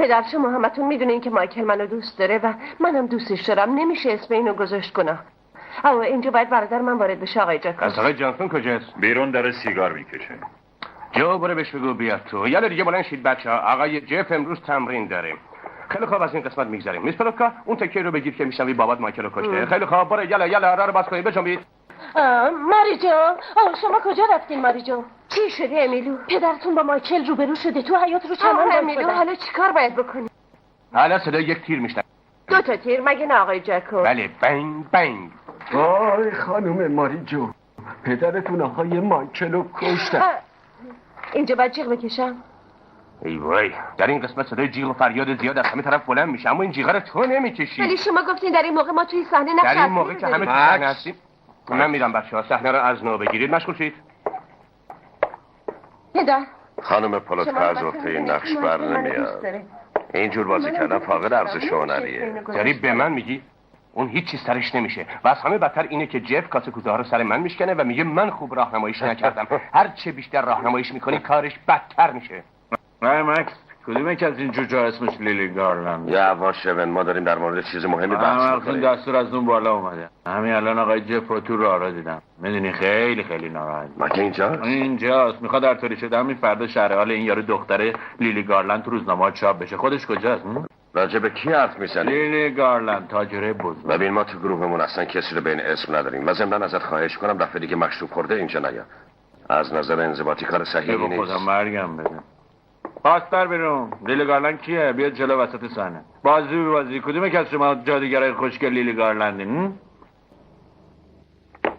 پدر شما همتون میدونین که مایکل منو دوست داره و منم دوستش دارم. نمیشه اسم اینو گذاشت کنه. او اینجا باید برادر من وارد بشه. آقای جاکوب. از آقای جانسون کجاست؟ بیرون داره سیگار میکشه. جو برو بهش بگو بیاد تو. یالا دیگه بلند شید بچه‌ها. آقای جف امروز تمرین داریم. خیلی خوب، از این قسمت میگذریم. میس پلوتکا اون تکیه رو بگیر که میشنوی بابات مایکل رو کشته. خیلی خوب، برو یالا راه رو باز کنید. بجنبید. ماری جان، شما کجا رفتین ماری جان؟ چی شده امیلو؟ پدرتون با مایکل روبرو شده تو حیاط رو چمن. امیلو حالا چیکار باید بکنی؟ حالا صدای یک تیر میشنوی. 2 تا تیر مگه نه آقای جاکوب؟ بله، بنگ بنگ. وای خانم ماری جو، پدرتون آقای مایکل رو کشتن. اینجا باید جیغ بکشم؟ ای وای، در این قسمت صدای جیغ و فریاد زیاد از همه طرف بلند میشه، اما این جیغ رو تو نمیکشی. ولی شما گفتین در این موقع ما توی صحنه نقش. در این موقع که همه تو صحنه هستیم. من میرم بچه‌ها، صحنه رو از نو بگیرید. مشغول شید. پدر خانم پلوتکا از عهده این نقش بر نمیاد. اینجور بازی کردن فاقد ارزش هنریه. داری به من میگی؟ اون هیچ چیز سرش نمیشه و از همه بدتر اینه که جف کاسه کوتاه رو سر من میشکنه و میگه من خوب راهنماییش نکردم. هر چه بیشتر راهنماییش میکنی کارش بدتر میشه. نه مکس، کدوم که از این جوجا اسمش لیلی گارلند؟ یواش شون، ما داریم در مورد چیز مهمی بحث میکنیم. دستور از اون بالا اومده. همین الان آقای جف رو تو راه دیدم. میدونی خیلی ناراحت. مگه اینجاست. میخواد در طوری شده همین فردا شهر حال این یارو دختره لیلی گارلند تو روزنامه‌ها چاپ بشه. خودش کجاست؟ راجع به کی حرف میزنی؟ لیلی گارلند، تاجره بزرگ. ببین ما تو گروهمون اصلا کسی رو بین اسم نداریم. و ضمن ازت خواهش کنم دفعه دیگه مشروب خورده اینجا نیا. از نظر انضباطی کار صحیحی نیست. خودم مرگم بده. پاستر بیرون. لیلی گارلند کیه؟ بیاد جلو وسط صحنه. بازی کدومه که از شما جادوگرای خوشگل لیلی گارلندین؟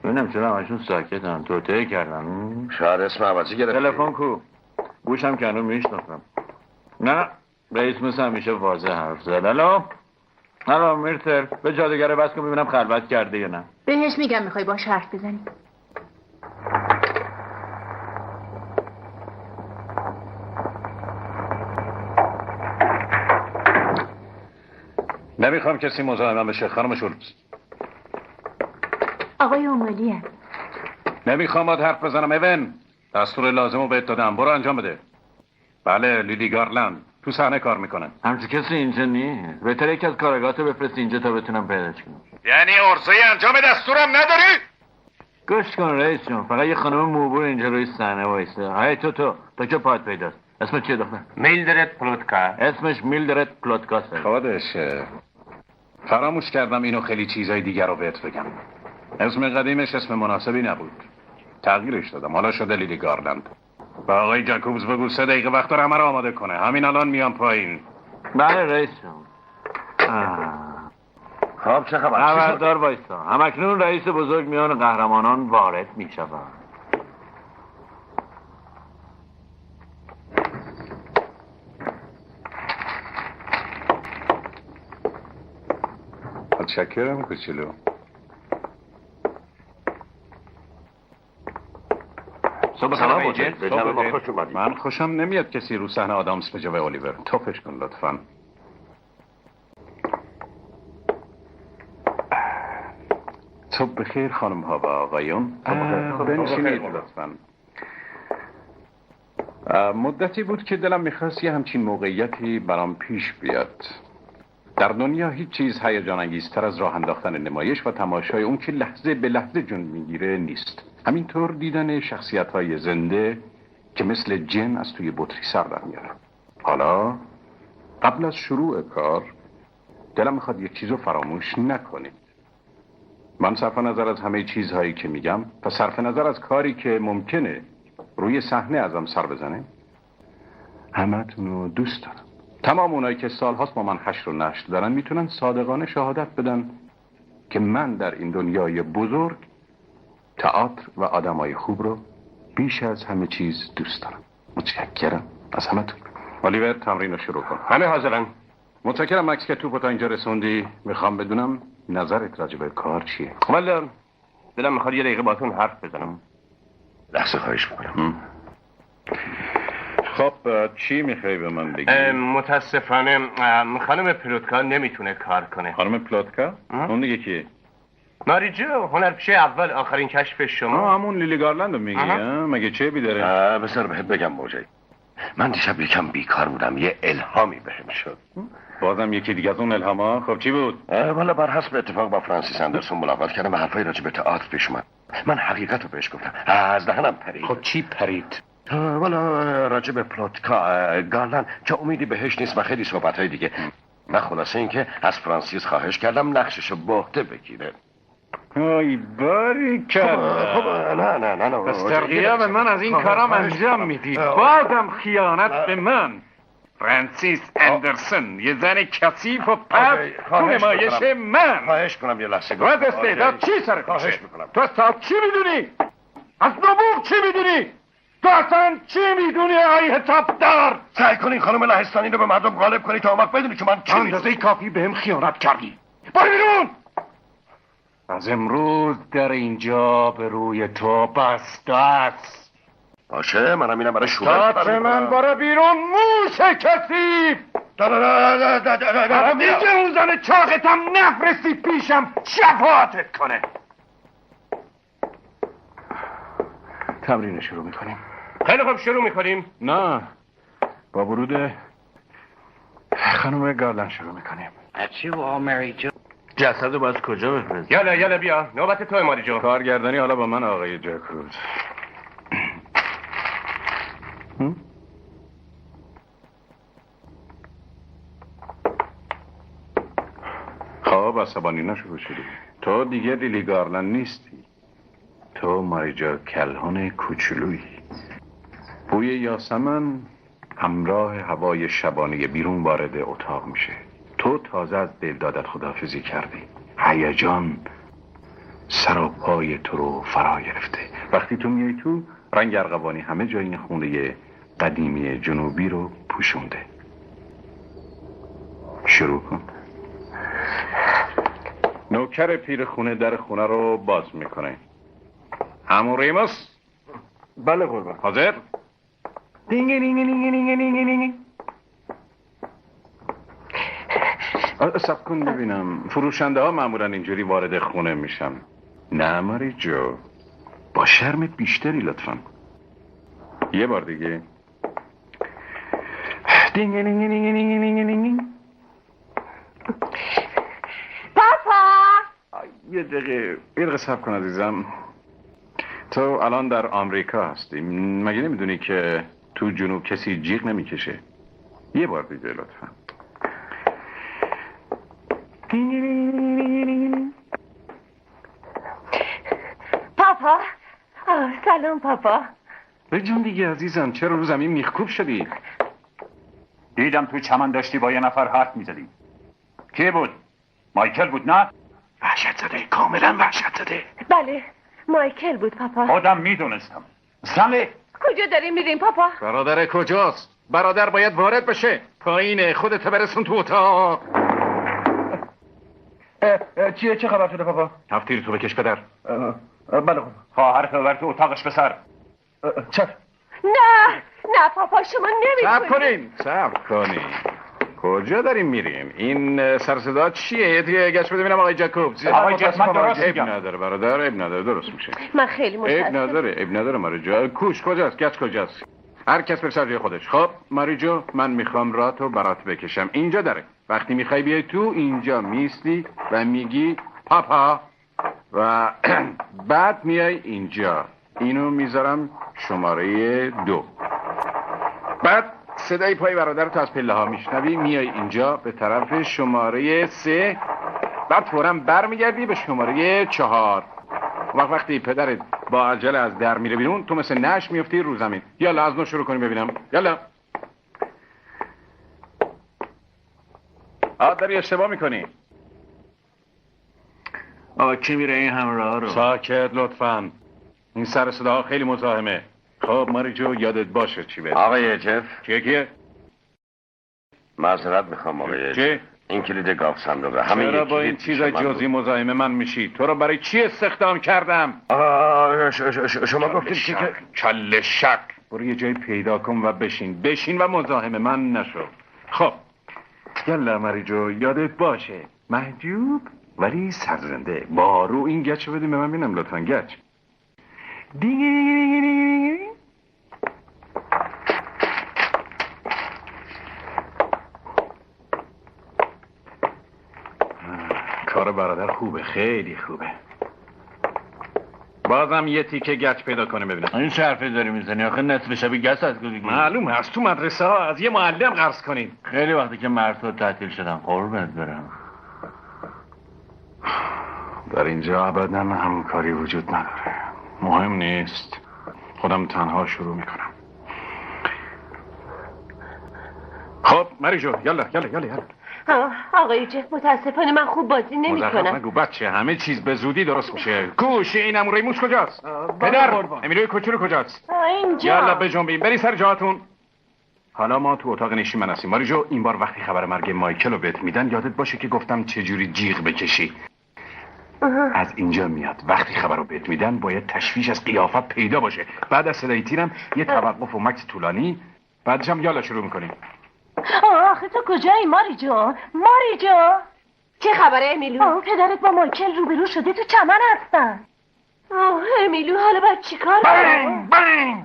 ببینم چرا همشون ساکتن. توطئه کردن. شاید اسم عوضی گرفتی. تلفن کو؟ گوشم که هنوز میشناسم. نه رئیس مثل همیشه واضح حرف زد. الو میرتر، به جادوگر بس کن ببینم خلوت کرده یا نه. بهش میگم میخوای باش حرف بزنی. نمیخوام کسی مزاحمم بشه. خانم شولتز. آقای اومالیه. نمیخوام باید حرف بزنم. ایون دستور لازم رو بهت دادم، برو انجام بده. بله لیلی گارلند تو صحنه کار میکنن. همچه کسی اینجا نیست. بهتره یکی از کارگاهاتو بفرست اینجا تا بتونم پیداش کنم. یعنی عرضه انجام دستورم نداری؟ گوش کن رئیس جون، فقط یه خانم موبور اینجا روی صحنه وایسه. های تو که پات پیداست. اسمت چیه دختر؟ میلدرد پلوتکا. اسمش میلدرد پلوتکاسه. خودشه. فراموش کردم اینو خیلی چیزای دیگر رو بهت بگم. اسم قدیمش اسم مناسبی نبود. تغییرش دادم. حالا شده لیلی گارلند. با آقای جاکوبز بگو 3 دقیقه وقت داره همه رو آماده کنه. همین الان میام پایین. بله رئیس جون. خب چه خبر؟ خبردار وایسا. همکنون رئیس بزرگ میان قهرمانان وارد میشود. متشکرم کوچولو. سلام من خوشم نمیاد کسی رو صحنه آدامس به جای الیور. توپش کن لطفاً. صبح بخیر خانم ها و آقایون. بنشینید لطفاً. مدتی بود که دلم میخواست یه همچین موقعیتی برام پیش بیاد. در دنیا هیچ چیز هیجان انگیزتر از راه انداختن نمایش و تماشای اون که لحظه به لحظه جون میگیره نیست. همینطور دیدن شخصیت‌های زنده که مثل جن از توی بطری سر در میارن. حالا قبل از شروع کار دلم میخواد یک چیزو فراموش نکنید. من صرف نظر از همه چیزهایی که میگم و صرف نظر از کاری که ممکنه روی صحنه ازم سر بزنه همتونو دوست دارم. تمام اونایی که سالهاست با من حشر و نشر دارن میتونن صادقانه شهادت بدن که من در این دنیای بزرگ تئاتر و آدمای خوب رو بیش از همه چیز دوست دارم. متشکرم از همتون. الیور تمرین رو شروع کن. همه حاضرن. متشکرم مکس که توپو تا اینجا رسوندی. میخوام بدونم نظرت راجع به کار چیه؟ والا دلم میخواد یه دقیقه باهاتون حرف بزنم. لحظه خواهش میکنم. خب چی میخوای به من بگی؟ متاسفانه خانم پلوتکا نمیتونه کار کنه. خانم پلوتکا؟ اون دیگه کیه؟ ماری جو، هنرپیشه اول آخرین کشف شما. همون لیلی گارلند رو میگی؟ مگه چه بیداره؟ بسر بهت بگم موجه. من دیشب یکم بیکار بودم، یه الهامی بهم شد. بازم یکی دیگه از اون الهاما؟ خب چی بود؟ والا بر حسب اتفاق با فرانسیس اندرسون ملاقات کردم و حرفای راجع به تئاتر پیش اومد. من حقیقت رو بهش گفتم، از دهنم پرید. خب چی پرید؟ والا راجع به پلوتکا گارلن که امیدی بهش نیست و خیلی صحبتهای دیگه. من خلاصه این که از فرانسیس خواهش کردم نقششو به عهده بگیره. آی باری کرد. خب نه پس در غیاب من از این کارام انجام میدید. بازم خیانت به من. فرانسیس اندرسون، یه زن کثیف و پس تو نمایش من. خواهش کنم یه لحظه. تو از استعداد چی سر خواهش میکنم. تو از تئاتر چی میدونی؟ از نبوغ چی میدونی؟ تو اصلا چی میدونی ای حسابدار؟ سعی کنین خانم لهستانی رو به مردم غالب کنی تا اون بدونی که من چی میدونم. اندازه کافی بهم خیانت کردی. برو بیرون! از امروز در اینجا به روی تو بسته است. باشه، منم اینم برای شما. تئاتر من برو بیرون موش کثیف! دیگه اون زن چاقتم نفرستی پیشم شفاعتت کنه. تمرین شروع میکنیم. خیلی خوب شروع میکنیم. نه، با ورود خانم گارلن شروع میکنیم. جسد باز کجا بفرست؟ یالا بیا، نوبت توی ماری جو. کارگردانی حالا با من آقای جکروز. خب عصبانی نشو شدی. تو دیگه لیلی گارلن نیستی. تو ماریجا کلهان کوچولویی. بوی یاسمن همراه هوای شبانه بیرون وارد اتاق میشه. تو تازه از دلدادت خداحافظی کردی. هیجان سر و پای تو رو فرا گرفته. وقتی تو میای تو، رنگ ارغوانی همه جای این خونه قدیمی جنوبی رو پوشونده. شروع کن. نوکر پیر خونه در خونه رو باز میکنه. عمو ریموس. بله قربان. حاضر؟ دینگ دینگ دینگ دینگ دینگ دینگ. صبر کن ببینم. فروشنده ها معمولا اینجوری وارد خونه میشن. نه ماری جو، با شرم بیشتری لطفا. یه بار دیگه. دینگ دینگ دینگ دینگ دینگ دینگ. پاپا یه دقیقه صبر کن عزیزم. تو الان در آمریکا هستی. مگه نمیدونی که تو جنوب کسی جیغ نمیکشه؟ یه بار دیگه لطفا. پاپا سلام پاپا. به جون دیگه عزیزم، چرا رو زمین میخکوب شدی؟ دیدم تو چمن داشتی با یه نفر حرف میزدی. کی بود؟ مایکل بود نه؟ وحشت زده، کاملا وحشت زده. بله مایکل بود پاپا. خودم میدونستم. سالی کجا داریم میریم پاپا؟ برادر کجاست؟ برادر باید وارد بشه. پایینه، خودت برسون تو اتاق. چه خبر شده پاپا؟ هفتیر تو بکش پدر. بله خب. خواهر ببر تو اتاقش بسر. چپ. نه پاپا شما نمیتونید. صبر کنین. کجا داریم میریم؟ این سرصدا چیه؟ یه گشت بده ببینم آقای جکوب. آقای جکوب درست میگم. اب نداره برادر، اب نداره، درست میشه. من خیلی متاسفم. اب نداره ماریجو. کوش کجاست؟ گچ کجاست؟ هر کس بر سر جای خودش. خب ماریجو، من میخوام راتو برات بکشم. اینجا داره. وقتی میخوای بیای تو اینجا میستی و میگی پاپا و بعد میای اینجا. اینو میذارم شماره 2. بعد صدای پای برادر تو از پله ها میشنوی، میای اینجا به طرف شماره 3، بعد فوراً برمیگردی به شماره 4. وقتی پدرت با عجله از در میره بیرون، تو مثل نش میفتی رو زمین. یالا از نو شروع کنیم ببینم. یالا. داری اشتباه میکنی. آقا کی میره این همه راه رو؟ ساکت لطفاً. این سر صدا خیلی مزاحمه. خب ماریجو یادت باشه چی بهت. آقای جف. کیه؟ معذرت میخوام آقای چه؟ این کلید گاف صندوقه. همه چرا با این چیزای جزئی مزاحم من میشی؟ تو رو برای چی استخدام کردم؟ شما گفتید که کل شک. برو یه جایی پیدا کن و بشین و مزاحم من نشو. خب یالا ماریجو یادت باشه محجوب ولی سرزنده. بارو این گچ بدیم به من ببینم لطفاً. گچ کار برادر خوبه، خیلی خوبه. بازم یه تیکه گچ پیدا کنه ببینم. این چه حرفی داری میزنی؟ آخه نصف شبی گس از گلی. معلومه از تو مدرسه ها از یه معلم قرض کنیم. خیلی وقتی که مرسا تعطیل شدم، قربت برم. در اینجا ابدا همکاری وجود نداره. مهم نیست، خودم تنها شروع میکنم. خب مریجو، یالا. آقای جف متاسفانه من خوب بازی نمی مزخرف کنم. نگو بچه، همه چیز به زودی درست میشه. گوش این امو ریموس کجاست؟ پدر امیلوی کوچولو کجاست؟ اینجا. یالا بجنبین برین سر جاتون. حالا ما تو اتاق نشیمن هستیم. ماریجو این بار وقتی خبر مرگ مایکل رو بهت میدن یادت باشه که گفتم چجوری جیغ بکشی. از اینجا میاد وقتی خبر رو بهت میدن باید تشویش از قیافت پیدا باشه. بعد از صدای تیرم یه توقف و مکس طولانی، بعدش هم یالا شروع میکنیم. آخه تو کجایی ماریجو؟ چه خبره امیلو؟ پدرت با مایکل روبرو شده تو چمن هستن. امیلو حالا باید چیکار کنم؟ بنگ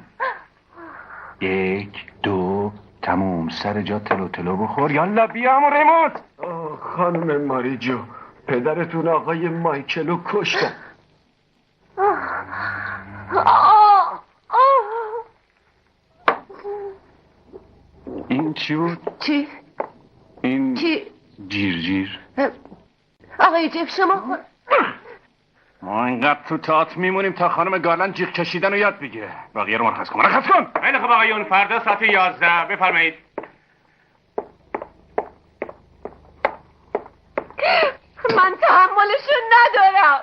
1 2 تموم. سر جا تلو بخور. یالا بیا امو ریموس. خانم ماریجو، پدرتون آقای مایکلو کشتن. این چی بود؟ چی؟ این چی؟ جیر. آقای جف شما ما اینقدر تو تئاتر میمونیم تا خانم گارلند جیغ کشیدن رو یاد بگیره. بقیه رو مرخص کن. خیلی خوب آقایون، فردا ساعت 11 بفرمایید. من تحملشون ندارم.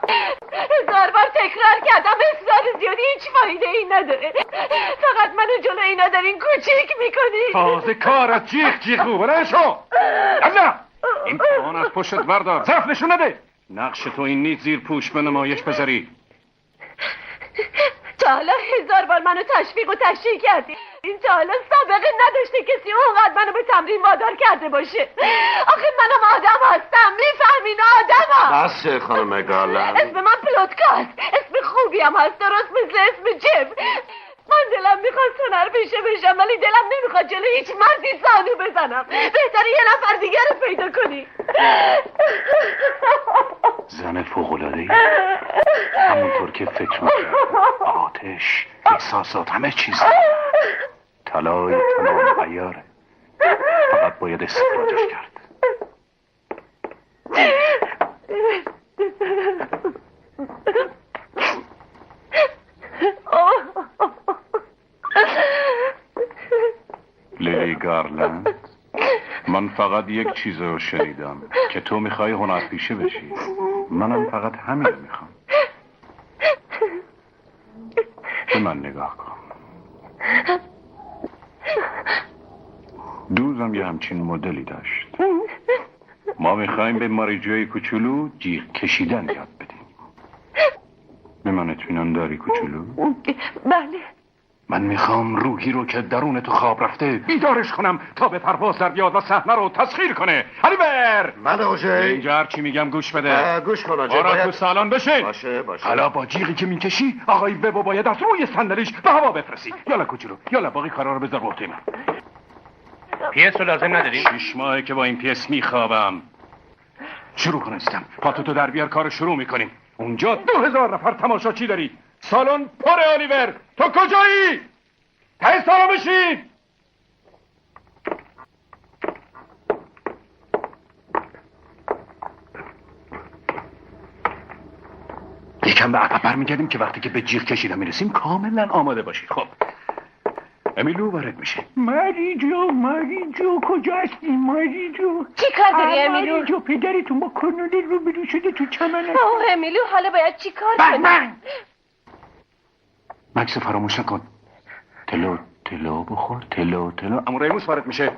1000 بار تکرار کردم اصرار زیادی هیچ فایده ای نداره. فقط منو جلو اینا دارین کوچیک میکنی. تازه کار از جیغ بلند شو. یالا این پاهان از پشت بردار. صرف نشون نده. نقش تو این نیست زیر پوش به نمایش بذاری. تا حالا 1000 بار منو تشویق و تشریح کردی. این تا حالا سابقه نداشته کسی اونقدر منو به تمرین وادار کرده باشه. آخه منم آدم هستم، میفهمین آدمم. بس خانم گارلند. اسم من پلوتکاست. اسم خوبی هم هست، درست مثل اسم جف. من دلم میخواد هنر پیشه بشم ولی دلم نمیخواد جلو هیچ مردی زانو بزنم. بهتره یه نفر دیگر رو پیدا کنی. زن فوق‌العاده‌ای، همونطور که فکر می‌کردم. آتش، احساسات، همه چیز طلای تمام عیاره. فقط باید استخراجش کرد. لیلی گارلند، من فقط یک چیز رو شنیدم که تو میخوای هنرپیشه بشی. منم فقط همین رو میخوام. به من نگاه کن. دوزم یه همچین مدلی داشت. ما میخوایم به ماریجوی کوچولو جیغ کشیدن یاد بدیم. به من اطمینان داری کوچولو؟ بله. من میخوام روحی رو که درون تو خواب رفته بیدارش کنم تا به پرواز در بیاد و صحنه رو تسخیر کنه. الیور من اوجی اینجا هر چی میگم گوش بده. گوش کن اوجی. آرا تو سالن بشین. باشه حالا با جیغی که میکشی آقای ببو باید از روی صندلیش به هوا بفرستی. یالا کوچولو، یالا باقی کارا رو بذار وقتی من. پیس رو لازم نداری؟ 6 ماهه که با این پیس میخوابم. شروع کن استم. پاتو در بیار، کار شروع میکنیم. اونجا 2000 نفر تماشاچی داری. سالن پر. الیور تو کجایی؟ ته سالن بشین. یکم به عقب برمیگردیم که وقتی که به جیغ کشیدن میرسیم کاملا آماده باشی. خب امیلو وارد میشه. ماریجو کجا هستی ماریجو؟ چی کار داری امیلو؟ ماریجو پدرتون با کارنالی روبرو شده تو چمن. امیلو حالا باید چی کار بنگ کنی؟ بنگ. مکس فراموش نکن. تلو بخور. تلو امو ریموس وارد میشه.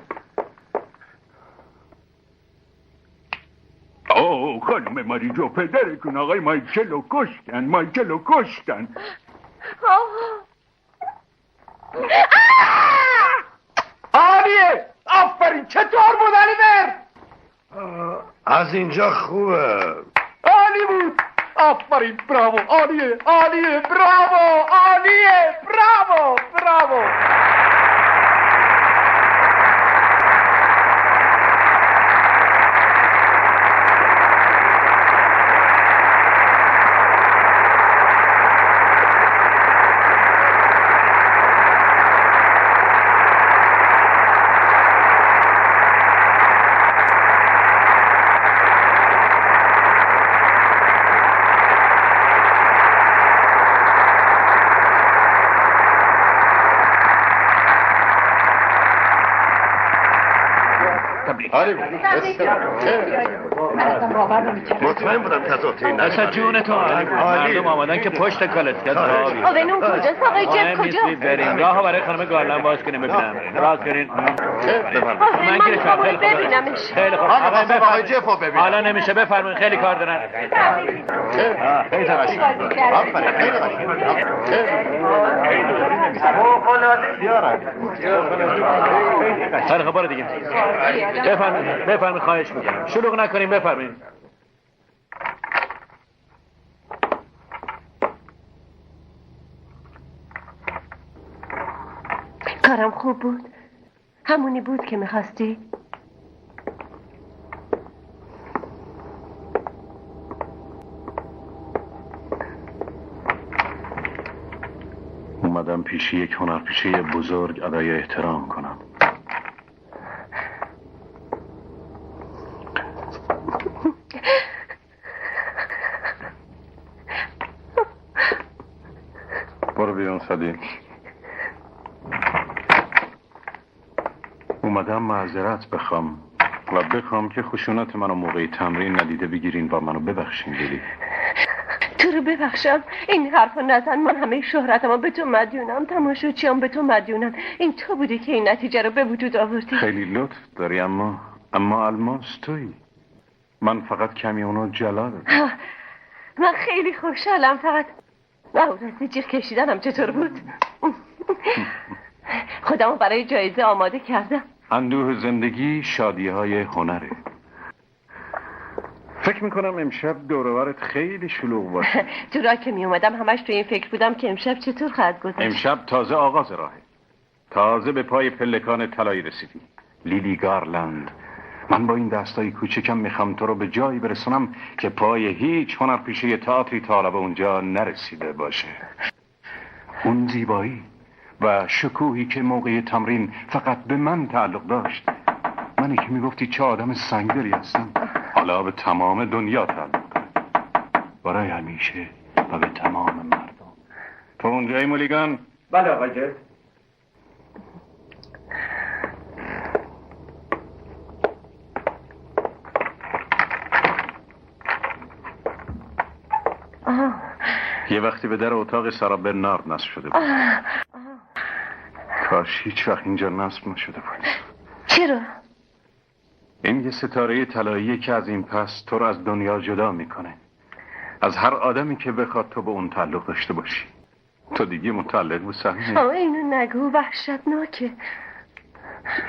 اوه خانم ماریجو، پدرتون آقای مایکلو کشتن. عالیه. آفرین. چطور بود الیور؟ از اینجا خوبه. عالی بود. آفرین. براو. عالیه. براو. عالیه. براو. تمرین. مطمئن بودم تضاد این اصلا جون تو مردم آمدن که پشت کالسکت راه بیارن. اوینون کجاست آقای جف کجا؟ بریم راه برای خانم گارلند باز کنیم ببینم. راست کنین. من میخوام ببینمش. خیلی خوب. آقای جف رو ببین. حالا نمیشه بفرمایید خیلی کار دارن. خیلی خب برو دیگه. بفرمایید خواهش میکنم. شلوغ نکنیم بفرمایید. کارم خوب بود. همونی بود که میخواستی؟ اومدم پیش یک هنرپیشه بزرگ ادای احترام کنم. برو بیرون صدی. اومدم معذرت بخوام و بخوام که خشونت منو موقع تمرین ندیده بگیرین و منو ببخشین دیدی. تو رو ببخشم این حرفو نزن. من همه شهرتمو به تو مدیونم، تماشاچیام به تو مدیونم. این تو بودی که این نتیجه رو به وجود آوردی. خیلی لطف داری اما الماس تویی. من فقط کمی اونو جلا دادم. من خیلی خوشحالم. فقط راستی جیغ کشیدنم چطور بود؟ خودمو برای جایزه آماده کردم. اندوه زندگی شادی‌های هنره. فکر میکنم امشب دور و برت خیلی شلوغ باشه. تو راه که میومدم همش تو این فکر بودم که امشب چطور خواهد گذشت. امشب تازه آغاز راهه. تازه به پای پلکان طلایی رسیدی. لیلی گارلند، من با این دستای کوچکم میخوام تو رو به جایی برسونم که پای هیچ هنرپیشه تئاتری تا حالا به اونجا نرسیده باشه. اون زیبایی و شکوهی که موقع تمرین فقط به من تعلق داشت. منی که میگفتی چه آدم سنگدلی هستم، حالا به تمام دنیا تعلق داره. برای همیشه و به تمام مردم. تو اونجایی مولیگان؟ بله آقای جف. یه وقتی به در اتاق سارا برنارد نصب شده بود. کاش هیچ وقت اینجا نصب نشده بود. چرا؟ این یه ستاره طلاییه که از این پس تو رو از دنیا جدا میکنه. از هر آدمی که بخواد تو به اون تعلق داشته باشی. تو دیگه متعلق به صحنه. اینو نگو، وحشتناکه.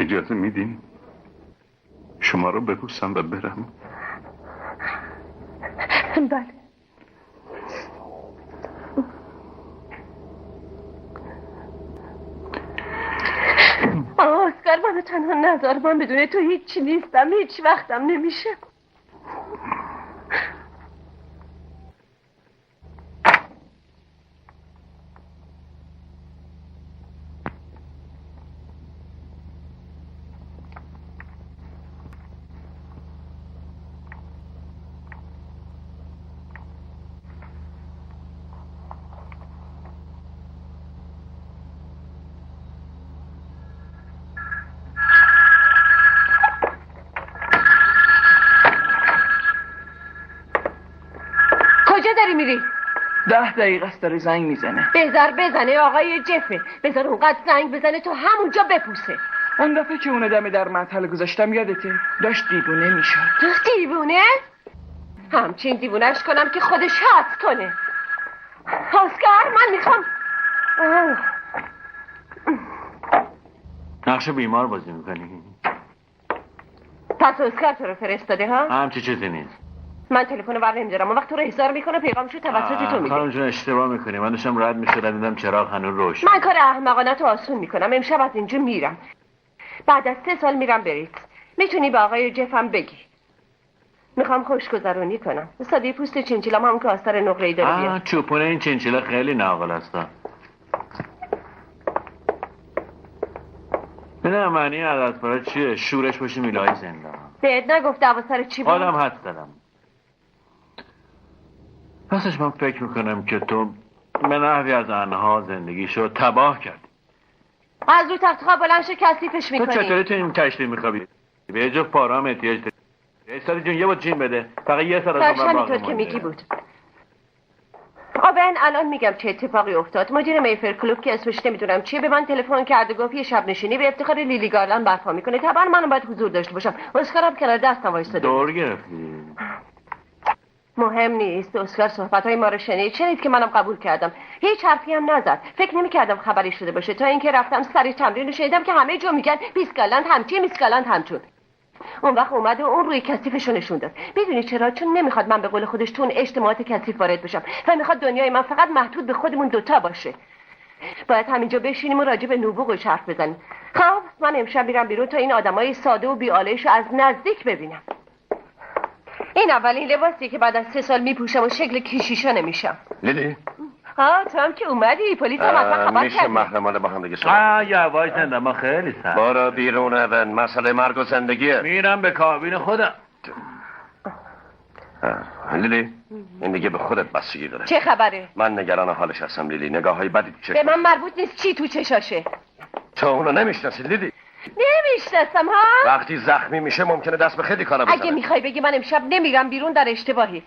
اجازه میدین شما رو ببوسم و برم؟ بله. اسکار منو تنها نذار. من بدون تو هیچی نیستم. هیچ وقتم نمیشه. کجا داری میری؟ 10 دقیقه است داره زنگ میزنه. بذار بزنه آقای جفه. بذار اونقدر زنگ بزنه تو همونجا بپوسه. اون دفعه که اونو دم در معطل گذاشتم یادته؟ داشت دیوونه میشد. دیوونه؟ همچین دیوونهش کنم که خودش حس کنه. اسکار من میخوام. نقش بیمار بازی میکنی؟ پس اسکار تو رو فرستاده ها؟ همچی چیزی نیست. من تلفن بر نمیدارم. اون وقت تو رو احضار میکنه پیغامشو توسط تو میده. خانم جون اشتباه میکنی. من داشتم رد میشدم دیدم چراغ هنوز روشن. من کار احمقانه تو آسون میکنم. امشب از اینجا میرم. بعد از 3 سال میرم بریت. میتونی به آقای جفم بگی میخوام خوشگذرونی کنم. استادی پوست چنچیلام همون که آستر نقره‌ای داره بیاد. چوپونه این چنچیلا خیلی ناقل هستن. نه معنی عدد پاره چیه؟ شورش باشی میلای زنده. بهت نگفت دعوا سر چی بود؟ آدم حد دادم. پسش من فکر میکنم که تو به نحوی از آنها زندگیشو تباه کردی. از رو تخت خواب بلند شو کثیفش میکنی. تو چطوری تو این کشتی میخوابی؟ به جا پارام احتیاج داری. استادی جون یه با جین بده. فقط یه سر از باشه اون همینطور که میگی بود. آبن الان میگم چه اتفاقی افتاد. مدیر میفر کلوب که اسمش نمیدونم چیه به من تلفن کرد و گفت یه شب نشینی به افتخار لیلی گارلند برپا میکنه. طبعا منم باید حضور داشته باشم. اسکارم کنار دستم وایساده. دور گرفتی. مهم نیست. اسکار صحبت‌های ما رو شنید که منم قبول کردم. هیچ حرفی هم نزد. فکر نمی‌کردم خبری شده باشه تا اینکه رفتم سر تمرین و شنیدم که همه جا میگن میس گارلند همچین میس گارلند همچون. اون وقت اومد و اون روی کثیفشو نشون داد. میدونی چرا؟ چون نمیخواد من به قول خودش تو اون اجتماعات کثیف وارد بشم و میخواد دنیای من فقط محدود به خودمون دوتا باشه. باید همینجا بشینیم و راجع به نبوغش حرف بزنیم. خب من امشب میرم بیرون تا این آدمای ساده و بی‌آلایشو از نزدیک ببینم. این اولین لباسی که بعد از 3 سال میپوشم و شکل کشیشا نمیشم. لیلی ها تو هم که اومدی پلیس هم از من خبر میشه کرده. محرمانه با هم دیگه صحبت یواش زنده ما خیلی سر. برو بیرون اون مسئله مرگ و زندگیه. میرم به کابین خودم. لیلی این دیگه به خودت بستگی داره. چه خبره؟ من نگران حالش هستم لیلی. نگاه های بدی تو به من مربوط نیست چی تو چشاشه. تو اونو نمیشناسی لیلی. نمیشناسم ها. وقتی زخمی میشه ممکنه دست به خیلی کارا بزنه. اگه میخوای بگی من امشب نمیرم بیرون در اشتباهی.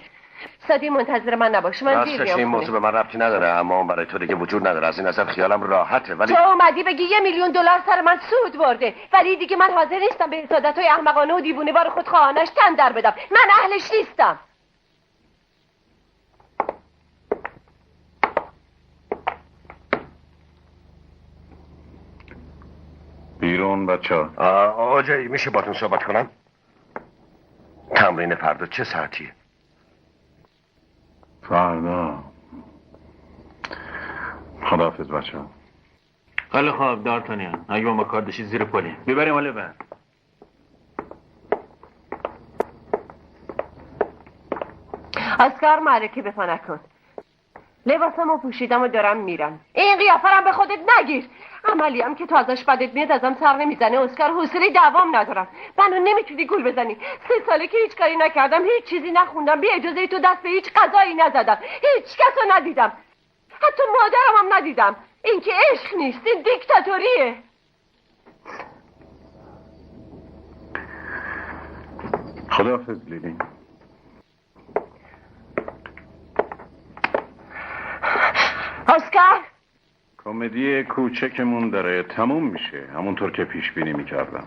سادی منتظر من نباش. من دیر راستش این موضوع به من ربطی نداره اما اون برای تو دیگه وجود نداره. از این نظر خیالم راحته ولی تو اومدی بگی $1,000,000 سر من سود برده ولی دیگه من حاضر نیستم به حسادت‌های احمقانه و دیوونه وار خودخواهانش تن در بدم. من اهلش نیستم. بیرون بچه ها. آجایی میشه باتون صحبت کنم؟ تمرین فردا چه ساعتیه؟ فردا. خداحافظ بچه ها. خیلی خواب دارتانیان. اگه با کار داشتی زیر پلی ببریم حالا بر. اسکار معرکه به پا نکن. لباسمو پوشیدم و دارم میرم. این قیافرم به خودت نگیر. عملی هم که تو ازش بدت میاد ازم سر نمیزنه. اسکار حوصله دوام ندارم. منو نمیتونی گول بزنی. 3 ساله که هیچ کاری نکردم هیچ چیزی نخوندم بی اجازه تو دست به هیچ غذایی نزدم هیچ کسو ندیدم حتی مادرم هم ندیدم. این که عشق نیست این دیکتاتوریه. خداحافظ لیلی. اسکار کمدی کوچکمون داره تموم میشه همونطور که پیش بینی میکردم.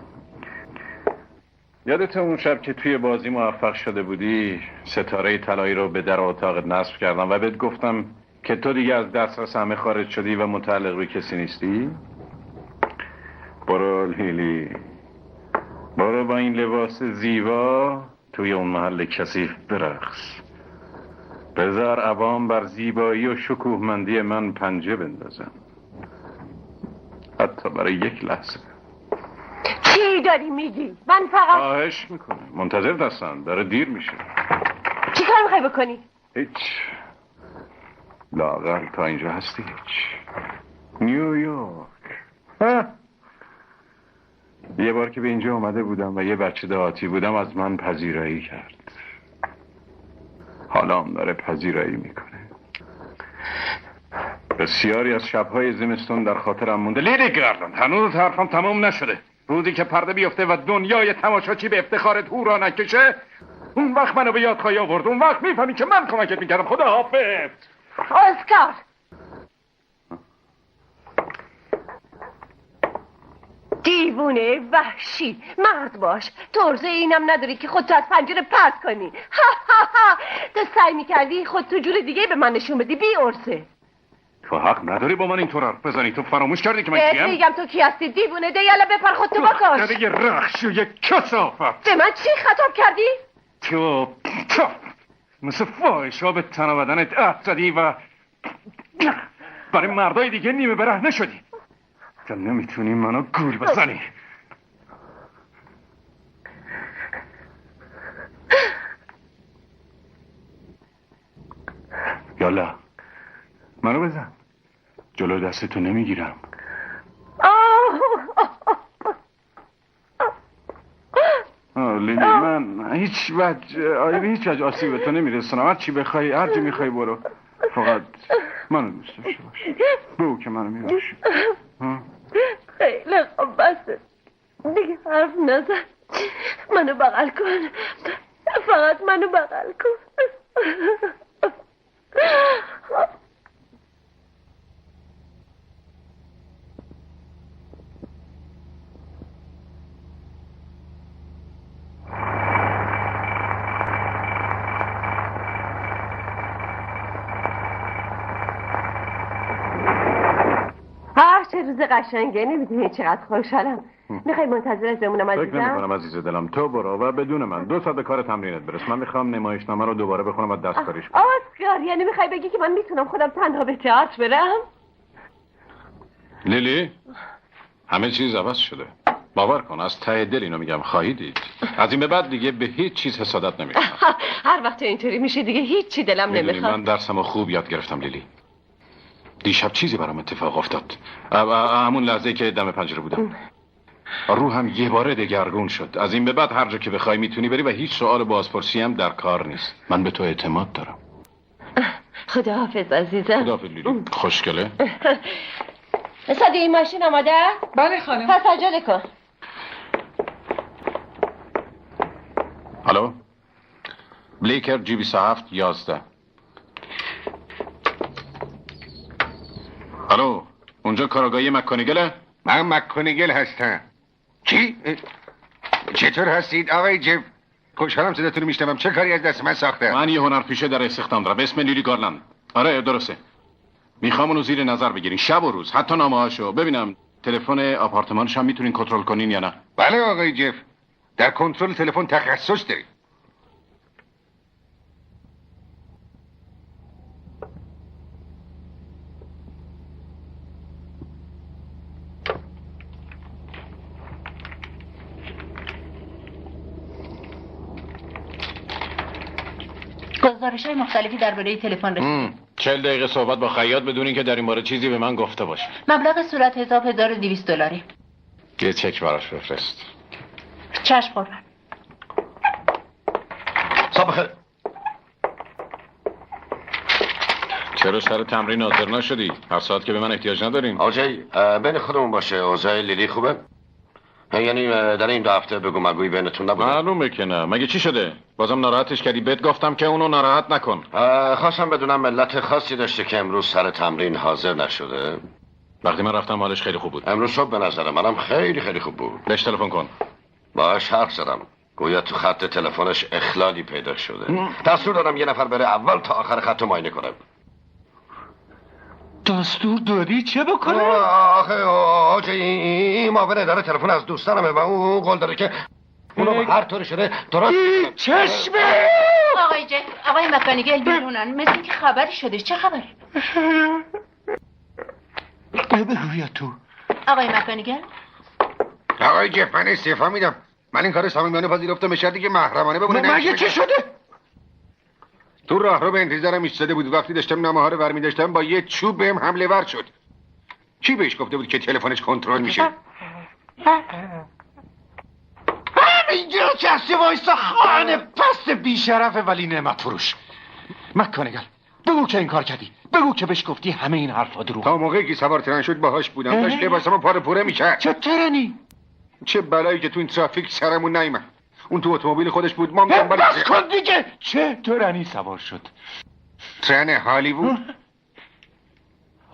یادت اون شب که توی بازی موفق شده بودی ستاره طلایی رو به در اتاقت نصب کردم و بهت گفتم که تو دیگه از دسترس همه خارج شدی و متعلق به کسی نیستی؟ برو لیلی برو با این لباس زیبا توی اون محل کثیف برقص. بذار عوام بر زیبایی و شکوهمندی من پنجه بندازن حتی برای یک لحظه. چی داری میگی؟ من فقط خواهش میکنم منتظر دستن داره دیر میشه. چی کار میخوای بکنی؟ هیچ لاغر تا اینجا هستی هیچ. نیویورک یه بار که به اینجا اومده بودم و یه بچه دهاتی بودم از من پذیرایی کرد. حالا هم داره پذیرایی میکنه. بسیاری از شبهای زمستون در خاطرم مونده. لیلی گارلند هنوز حرفم تمام نشده. روزی که پرده بیفته و دنیای تماشاچی به افتخارت هورا نکشه اون وقت منو به یاد خواهی آورد. اون وقت میفهمی که من کمکت میکردم. خدا حافظ. اسکار دیوونه وحشی مرد باش. ترزه اینم نداری که خودتو از پنجره پرت کنی. تو سعی میکردی خودتو جور دیگه به من نشون بدی بی ارسه. تو حق نداری با من اینطور حرف بزنی. تو فراموش کردی که من بهت کیم؟ میگم تو کی هستی دیوونه ده. یالا بپر خودتو بکش. یه رخش و یک کثافت. به من چی خطاب کردی؟ تو مثل فاحشا به تن و بدنت عهد زدی و برای مردای دیگه نیمه برهنه شدی. تو نمیتونی منو گول بزنی. یالا منو بزن. جلو دستتو نمیگیرم. لیلی من هیچ وجه آسیب به تو نمیرسونم. هر چی بخوای هر جی میخوای برو. فقط منو دوست داشته باش. بگو که منو میباشی. خیلی خوب بسه دیگه حرف نزن. منو بغل کن، فقط منو بغل کن. چه روز قشنگه، نمیدونی چقدر خوشحالم. میخوای منتظرت بمونم عزیزم؟ فکر نمی‌کنم عزیز دلم. تو برو و بدون من 2 ساعت به کار تمرینت برس. من میخوام نمایشنامه رو دوباره بخونم و دستکاریش کنم. اسکار، یعنی میخوای بگی که من میتونم خودم تنها به تئاتر برم؟ لیلی، همه چیز عوض شده. باور کن، از ته دل اینو میگم، خواهی دید. از این به بعد دیگه به هیچ چیز حسادت نمیکنم. هر وقت اینطوری میشه دیگه هیچی دلم نمیخواد. من درسمو خوب یاد گرفتم لیلی. دیشب چیزی برام اتفاق افتاد. همون لحظه که دم پنجره بودم روحم یه باره دگرگون شد. از این به بعد هر جا که بخوای میتونی بری و هیچ سوال بازپرسی هم در کار نیست. من به تو اعتماد دارم. خداحافظ عزیزم. خداحافظ لیلی. خوشگله. سادی این ماشین آماده؟ بله خانم. پس عجله کن. الو بلیکر جی 2711. الو اونجا کارآگاهی مکانیگله؟ من مکانیگل هستم. چی؟ چطور هستید آقای جف؟ خوشحالم صداتون رو میشنوم. چه کاری از دست من ساخته؟ من یه هنرپیشه در استخدام دارم به اسم لیلی گارلند. آره درسته. میخوام اونو زیر نظر بگیرین شب و روز، حتی نامه‌هاشو. ببینم تلفن آپارتمانش هم میتونین کنترل کنین یا نه؟ بله آقای جف، در کنترل تلفن تخصص داریم. گزارش‌های مختلفی درباره تلفن رسید. 40 دقیقه صحبت با خیاط بدون اینکه در این باره چیزی به من گفته باشه. مبلغ صورت حساب $1200. یه چک براش بفرست. چشم قربان. صبح چرا سر تمرین حاضر نشدی؟ هر ساعت که به من احتیاج ندارین. آجی بین خودمون باشه. اوضاع لیلی خوبه؟ یعنی در این 2 هفته بگو مگوی بینتون نبوده؟ معلومه که نه. مگه چی شده؟ بازم ناراحتش کردی؟ بهت گفتم که اونو ناراحت نکن. خواستم بدونم علت خاصی داشته که امروز سر تمرین حاضر نشده؟ وقتی من رفتم حالش خیلی خوب بود. امروز صبح به نظر منم خیلی خوب بود. بهش تلفن کن. باهاش حرف زدم. گویا تو خط تلفنش اخلالی پیدا شده. دستور دادم یه نفر بره اول تا آخر خط رو معاینه کنه. دستور دادی چه بکنه؟ آخه آجی این معاون اداره تلفن از دوستانمه و اون قول داره که اونو هر طور شده درست چشمه. آقای مکانیگل بیرونن. مثل که خبری شده. چه خبری؟ بگویا تو. آقای مکانیگل؟ آقای جف من استعفا میدم. من این کار صمیمانه پذیرفتم به شرطی که محرمانه بمونه. مگه چی شده؟ تو راهرو به انتظارم ایستاده بود. وقتی داشتم نامه‌ها رو برمی داشتم با یه چوب بهم حمله ور شد. کی بهش گفته بود که تلفنش کنترل میشه؟ اینجا چسته وایسا خانه پست بیشرف ولی نعمت فروش. مکانیگل بگو که این کار کردی. بگو که بهش گفتی همه این حرفا دروغ. تا موقعی که سوار ترن شد باهاش بودم. داشت لباسمو پاره پوره میکرد. چه ترنی؟ چه بلایی که تو این ترافیک سرمون نیامد. اون تو اتومبیل خودش بود. ما دنبالش. بس کن دیگه. چه ترنی سوار شد؟ ترن هالیوود.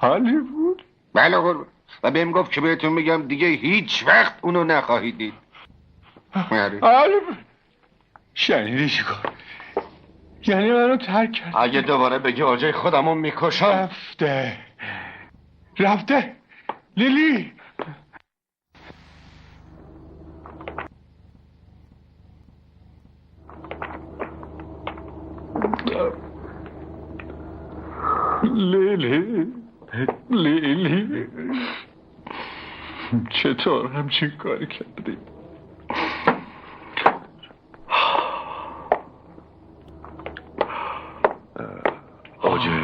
هالیوود؟ بله قربان. و بهم گفت که بهتون میگم دیگه هیچ وقت اونو نخواهید دید. هالیوود. شنیدی چیکار؟ یعنی منو ترک کرد. اگه دوباره بگی آجای خودمو میکشم. رفته لیلی. لیلی چطور همچین کاری کردی؟ آجای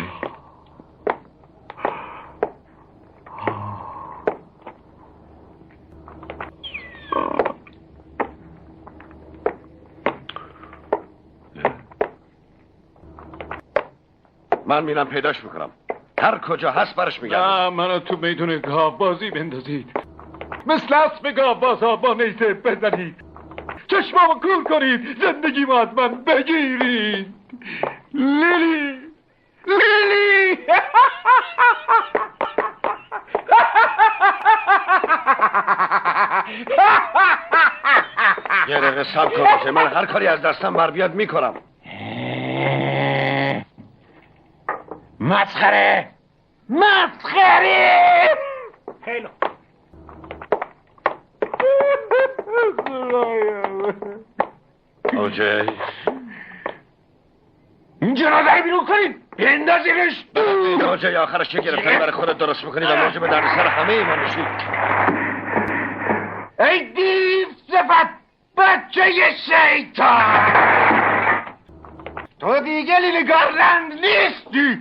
من میرم پیداش میکنم. هر کجا هست برش میگردم. نه منو تو میدون گاو بازی بندازید. مثل اسب گاو بازا با نیزه بزنید. چشمامو کور کنید، زندگیمو از من بگیرید. لیلی لیلی یه دقیقه صبر کن آجه، من هر کاری از دستم بر بیاد میکنم. مسخره مسخره. خیلی آجه اینجا را داری بیرون کنید، بندازینش. آجه آخرش چه گرفتنی برای خودت درست میکنی و موجب دردسر همه ایمان میشی. ای دیو صفت بچه شیطان، تو دیگه لیلی گارلند نیستی.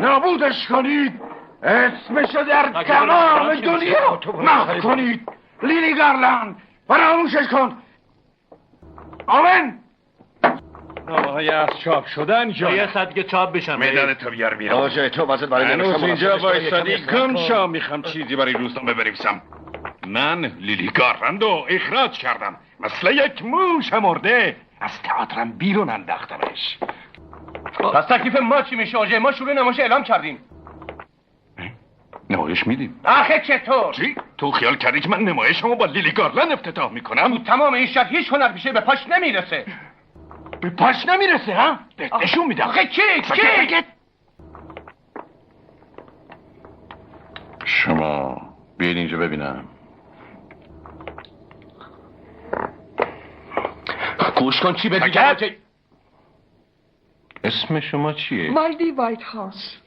نابودش کنید، اسمشو در تمام دنیا محو کنید. لیلی گارلند فراموشش کن. آمین. نامه‌های از چاپ شدن جان. یه ساعت که چاپ بشن. میدان تو بیار بیرون. آجه تو واسه برای هنوز نمیشم اینجا وایسادی گم شو. میخوام چیزی برای روزنامه بنویسم. من لیلی گارلند رو اخراج کردم، مثل یک موش مرده از تئاترم بیرون انداختمش. پس تکلیف ما چی میشه آجه؟ ما شروع نمایش اعلام کردیم. نمایش میدیم؟ آخه چطور؟ چی؟ تو خیال کردی که من نمایشمو با لیلی گارلند افتتاح میکنم؟ تو تمام این شهر هیچ هنرپیشه به پاش نمیرسه. به پاش نمیرسه ها؟ نشون میدم. آخه کی؟ شما بیاید اینجا ببینم. گوش کن چی بدیدم آجه. اسم شما چیه؟ مالدی وایت هاوس.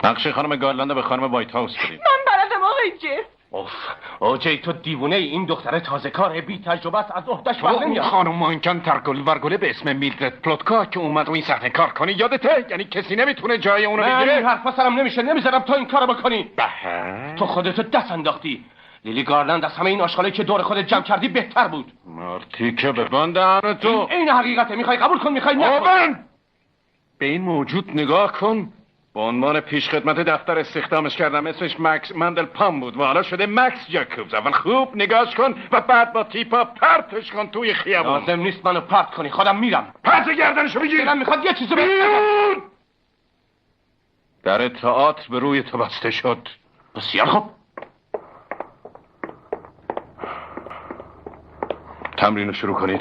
نقش خانم گارلند به خانم وایت هاوس برید. من بلدم آقای جف. اوف آجه تو دیوونه ای. این دختر تازه کاره بی تجربه است، از عهده‌اش بر اون نمیاد. خانم مانکن ترگل ورگله به اسم میلدرد پلوتکا که اومد رو این صحنه کار کنی یادته؟ یعنی کسی نمیتونه جای اونو من بگیره؟ این حرفا سرم نمیشه، نمیذارم تو این کارو بکنی. بله. تو خودتو دست انداختی. لیلی گارلند از همه این آشغالی که دور خودت جمع کردی بهتر بود. مارتی که به باندهانه تو. این حقیقته. میخوای قبول کن میخوای نکن. آمن به این موجود نگاه کن. به عنوان پیش خدمت دفتر استخدامش کردم، اسمش مکس مندلپام بود و حالا شده مکس جاکوبز. اول خوب نگاهش کن و بعد با تیپا پرتش کن توی خیابون. لازم نیست منو پرت کنی، خودم میرم. پس گردنشو بگیر. دلم میخواد یه چیزو بگم. در تئاتر به روی تو بسته شد. بسیار خوب. تمرین رو شروع کنید.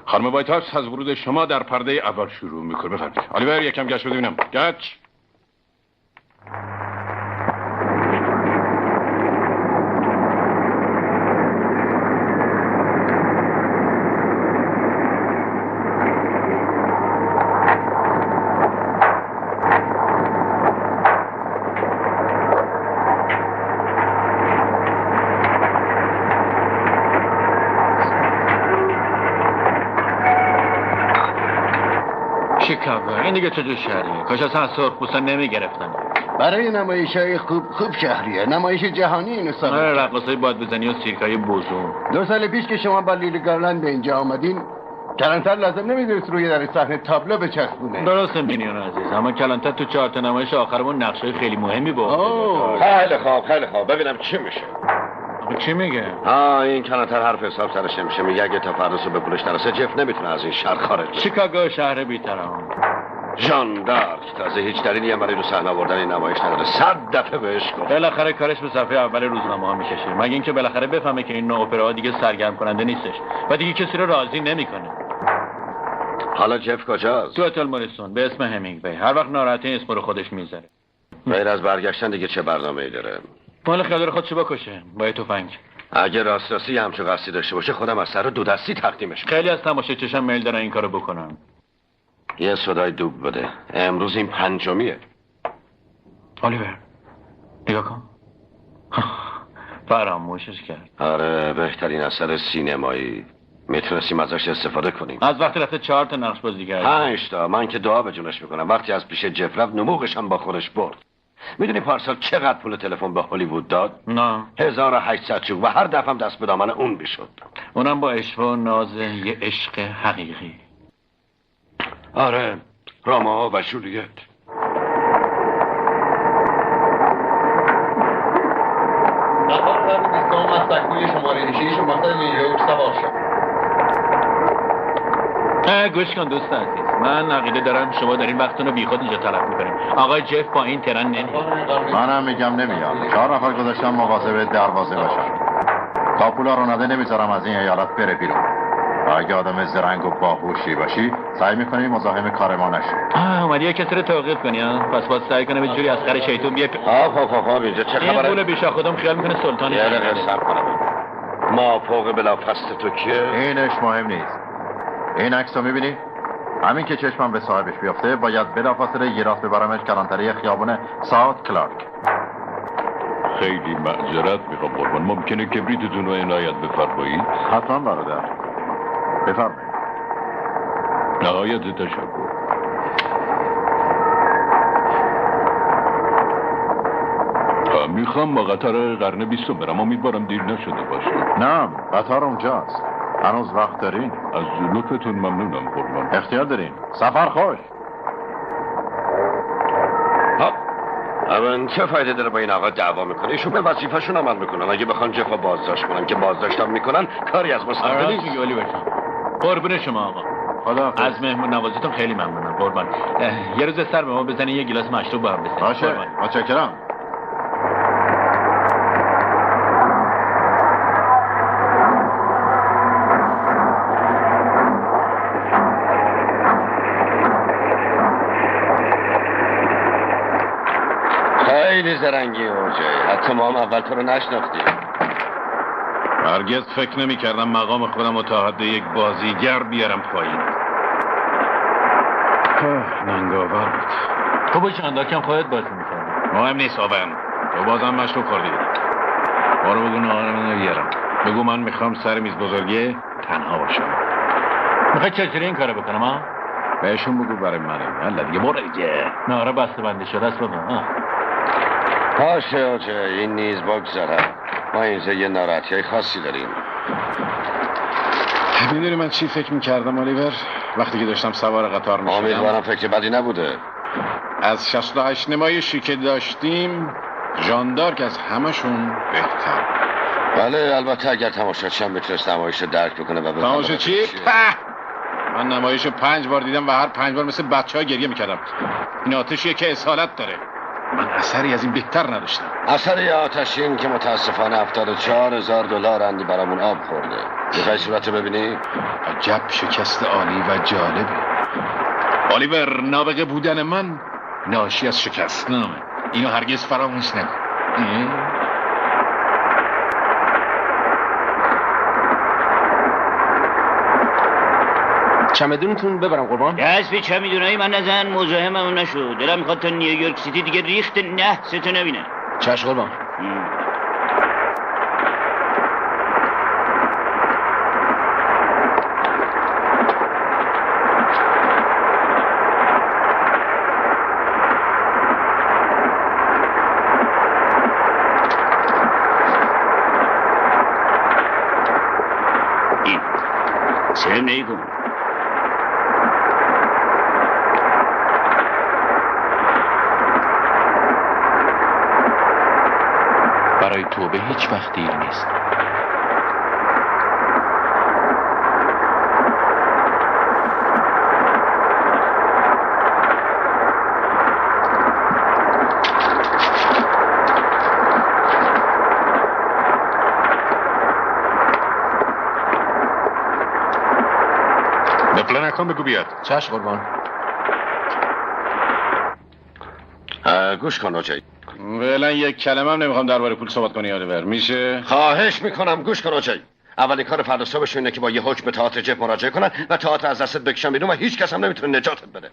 خانم وایت هاوس از ورود شما در پرده اول شروع میکنه. بفرمایید. آلیور یکم گشت ببینم. گچ. شیکاگو این دیگه چه شهریه؟ کاش اصلا سرخپوستا نمیگرفتن. برای نمایش‌های خوب شهریه، نمایش جهانی اینو ثابت. رقصای باد بزنی و سیرکای بوزون. 2 سال پیش که شما با لیلی گارلند به اینجا آمدین، کلانتر لازم نمیدونست روی در صحنه تابلو بچسبونه. درست میدونی عزیز، اما کلانتر تو 4 تا نمایش آخرمون نقشای خیلی مهمی بود. خیلی خوب ببینم چی میشه. چی میگه؟ این کلانتر حرف حساب سرش نمیشه. میگه اگه تا فردا به پولش نرسه جف نمیتونه از این شهر خارج بشه. شیکاگو شهر بی‌طرف. ژان دارک تازه هیچ دلیلی هم برای رو صحنه آوردن این نمایش نداره. 100 دفعه بهش گفت. بالاخره کارش به صفحه اول روزنامه‌ها میکشه. مگه اینکه بالاخره بفهمه که این نوع اپراها دیگه سرگرم کننده نیستش و دیگه کسی رو راضی نمیکنه. حالا جف کجاست؟ تو هتل موریسون به اسم همینگوی. هر وقت ناراحته اسم رو خودش میذاره. غیر از برگشتن دیگه چه برنامه‌ای داره؟ مال خیال خودشو بکشه با تفنگ. اگه راستی همچو قصدی داشته باشه خودم از سر 2 دستی تقدیمش. خیلی از تماشاچیشم میل دارن این کارو بکنن. یه صدای دوب بده. امروز این 5میه. الیور نگاه کن. فراموشش کرد. آره بهترین اثر سینمایی. میتونستیم ازش استفاده کنیم. از وقتی رفته 4 تا نقش بازی کرد. 5 تا. من که دعا به جونش میکنم. وقتی از پیش جف رفت نموغش هم با خودش برد. میدونی پارسال چقدر پول تلفن به هالیوود داد؟ نه. 1800 چوب و هر دفعه هم دست به دامن اون میشد. اونم با اشوه و ناز یه عشق حقیقی. آره راما و جولیت. نفر 20 از تکمیل شماره 6 مقصد نیویورک سوار شد. گوش کن دوست عزیز، من عقیده دارم شما دارین وقتتون رو بیخود اینجا تلف میکنیم. آقای جف با این ترن نمیاد. منم میگم نمیاد. 4 نفر گذاشتم مواظب دروازه باشن. تا پولا رو نده نمیذارم از این ایالت بره بیرون. اگه آدم زرنگ و باهوشی باشی سعی میکنی مزاحم کار ما نشی. اومدی کسی رو توقیف کنی ها؟ پس باید سعی کنم یه جوری از خر شیطون بیای. اینجا چه خبره؟ این قول بیشا خودم خیال میکنه سلطان. یه دقیقه صبر کنم. ما فوق بلافاست تو کیه؟ اینش مهم نیست. این عکس رو میبینی؟ همین که چشمم به صاحبش بیفته باید بلافاصله یه راست ببرمش کلانتری خیابون ساوت کلارک. خیلی معذرت میخوام قربان، ممکنه کبریتتون رو عنایت بفرمایید؟ حتما برادر، بفرمایید. نهایت تشکر. میخوام با قطار قرن 20 برم، امیدوارم دیر نشده باشه. نه، قطار اونجاست. هنوز وقت دارین. از لطفتون ممنونم قربان. اختیار دارین. سفر خوش. اون چه فایده داره با این آقا دعوا میکنه؟ ایشون به وظیفه‌شون عمل میکنن. اگه بخوان جفا بازداشت کنن که بازداشتم میکنن کاری از مستقبل نیست. میگی ولی باشم. قربون شما آقا. خدا از مهمون نوازیتون خیلی ممنونم قربان. یه روز سر به ما بزنین، یه گیلاس مشروب با هم بزنین. باشه، متشکرم. خیلی زرنگی اوجه، حتی ما هم اول تو رو نشناختیم. هرگز فکر نمی کردم مقام خودم رو تا حد یک بازیگر بیارم پایین. ننگاور بود. تو با چندار کم خواهد بازی میکردم. مهم نیست آون، تو بازم مشروب خوردی. بارو بگو نهار من بیارم. بگو من میخوام سر میز بزرگه تنها باشم. میخوای چجوری این کارو بکنم ها؟ بهشون بگو برای منه. الله دیگه برو دیگه. نهاره بسته بندی شده است بابا. باشه اوجه، این نیز بگذاره. ما اینجا یه ناراحتی خاصی داریم. میدونی من چی فکر میکردم الیور؟ وقتی که داشتم سوار قطار میشدم. امیدوارم فکر بدی نبوده. از 68 نمایشی که داشتیم ژاندارک از همشون بهتر. بله البته اگر تماشاچی هم میتونست نمایش رو درک بکنه و تماشا چی؟ من نمایش 5 بار دیدم و هر 5 بار مثل بچه ها گریه میکردم. این آتشیه که اصالت داره. من اثری از این بهتر نداشتم. اثر آتشین که متاسفانه 74,000 دلار اندی برامون آب خورده. میخوای صورت رو ببینی؟ عجب شکست عالی و جالبه. الیور، نابغه بودن من ناشی از شکست نامه. اینو هرگز فراموش نکن. چمدونتون ببرم قربان؟ دست به چمدونای من نزن، مزاحمم نشو. دلم میخواد تا نیویورک سیتی دیگه ریخت نه ستو نبینه. چشم قربان. این سلام علیکم. برای توبه هیچ وقت دیر نیست. دپله نکن بگو بیاد. چشم قربان. گوش کن اوجه. فعلا یک کلمه هم نمیخوام درباره پول صحبت کنی الیور. میشه؟ خواهش میکنم گوش کن اوجه. اولین کار فردا صبحشون اینه که با یه حکم به تئاتر جف مراجعه کنن و تئاتر از دستت بکشن بیرون و هیچ کس هم نمیتونه نجاتت بده.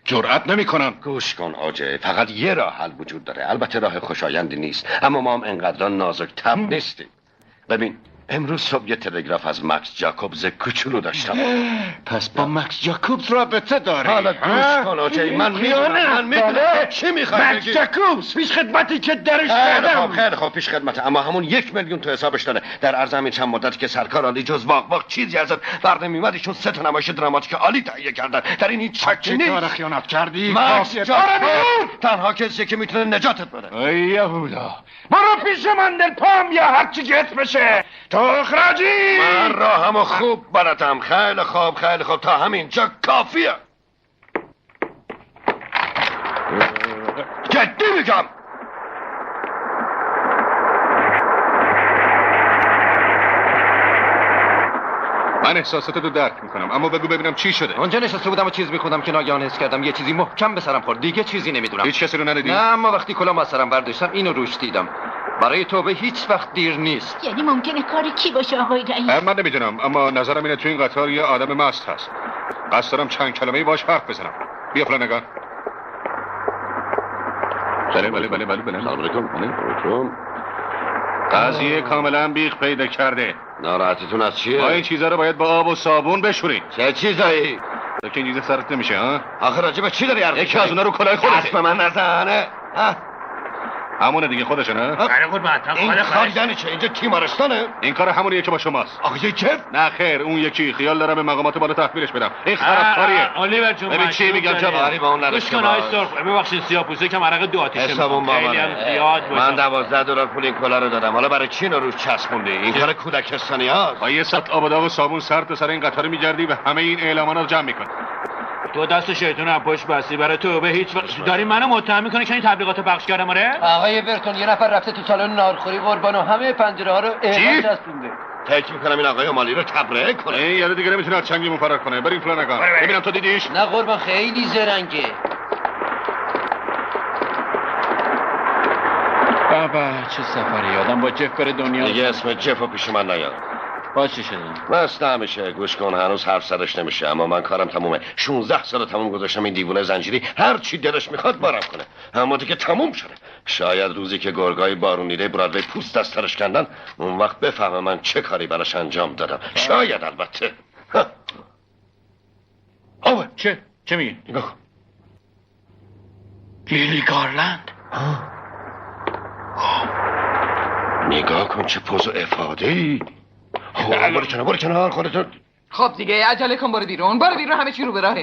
جرأت نمیکنن. گوش کن اوجه، فقط یه راه حل وجود داره. البته راه خوشایندی نیست، اما ما هم انقدر نازک طبع نیستیم. ببین امروز صبح یه تلگراف از مکس جاکوبز کوچولو داشتم. پس با مکس جاکوبز رابطه داری؟ حالا گوش کن اوجه، من میدونم چی میخوای بگی. مکس جاکوبز پیش خدمتی که درش خیلی خوب پیش خدمته، اما همون 1 میلیون تو حسابش داره. در عرض همین چند مدتی که سرکار عالی جز واق چیزی ازت بر نمیومد، ایشون 3 تا نمایش دراماتیک عالی تهیه کردن. در این هیچ شکی نیست. کار خیانت کردی؟ مکس تنها کسی که میتونه نجاتت بده. ای یهودا، برو پیش من دل پام یا هر چی که بشه. تو سخرجی من راهمو خوب بلدم. خیلی خوب تا همینجا کافیه. جدی میگم. من احساساتو درک میکنم، اما بگو ببینم چی شده. اونجا نشسته بودم و چیز میخوندم که ناگهان حس کردم یه چیزی محکم به سرم خورد. دیگه چیزی نمیدونم. هیچ کسی رو ندیدی؟ نه، اما وقتی کلام از سرم برداشتم اینو روش دیدم. برای توبه هیچ وقت دیر نیست. یعنی ممکنه کاری کی باشه آقای رئیس؟ من نمیدونم، اما نظرم اینه تو این قطار یه آدم مست هست. قصد دارم چند کلمه‌ای باهاش حرف بزنم. بیا فلان. بله. قضیه کاملا بیخ پیدا کرده. ناراحتتون از چیه؟ ما این چیزا رو باید با آب و صابون بشوریم. چه چیزایی؟ تو که این چیزا سرت نمیشه ها؟ آخه راجب چی داری حرف یکی از اونا رو کلاه خودته. اسم من نزنه. همونه دیگه خودشه نه؟ بله قربان. این خالیدنی چه؟ اینجا تیمارستانه؟ این کار همونیه که با شماست. آخه یه کف؟ نه خیر، اون یکی خیال دارم به مقامات بالا تحویلش بدم. این خرابکاریه. الیور جون ببین چی میگم جواب. با اون گوش کن آقای سرخ. ببخشید سیاه‌پوسته که عرق دو آتیشه خیلی هم زیاد باشه. من 12 دلار پول این کلاه رو دادم. حالا برای چی اینو روش چسبوندی؟ این کار کودکستانی هست. با یه سطل آب و داغ و صابون سر تا سر این قطار میگردی و همه این اعلامانا رو جمع میکنی. تو دست شیطون هم پشت بستی برای تو به هیچ وقت داری منو متهم میکنی که این تبلیغاتو پخش کردم. آره آقای برتون یه نفر رفته تو سالن نارخوری قربان و همه پنجره ها رو اعلام چسبونده. فکر میکنم این آقای مالی رو تبرئه کنه. این یارو دیگه نمیتونه از چنگمون فرار کنه. بریم فلان نگاه. ببینم تو دیدیش؟ نه قربان خیلی زرنگه. بابا چه سفری. آدم با جف بره دنیا. دیگه اسم جفو پیش من نیار. باشه شده. مثل همیشه گوش کن، هنوز حرف زدش نمیشه، اما من کارم تمومه. 16 سال تموم گذاشتم این دیوونه زنجیری هر چی دلش میخواد بارم کنه. اما دیگه تموم شده. شاید روزی که گرگای بارونیده برادوی پوست از سرش کندن، اون وقت بفهمه من چه کاری براش انجام دادم. شاید البته. آوه چه میگی؟ نگاه کن. لیلی گارلند. نگاه کن چه پوز و افاده‌ای. برو کنار خودتون. خب دیگه عجله کن، برو بیرون همه چی رو به راهه.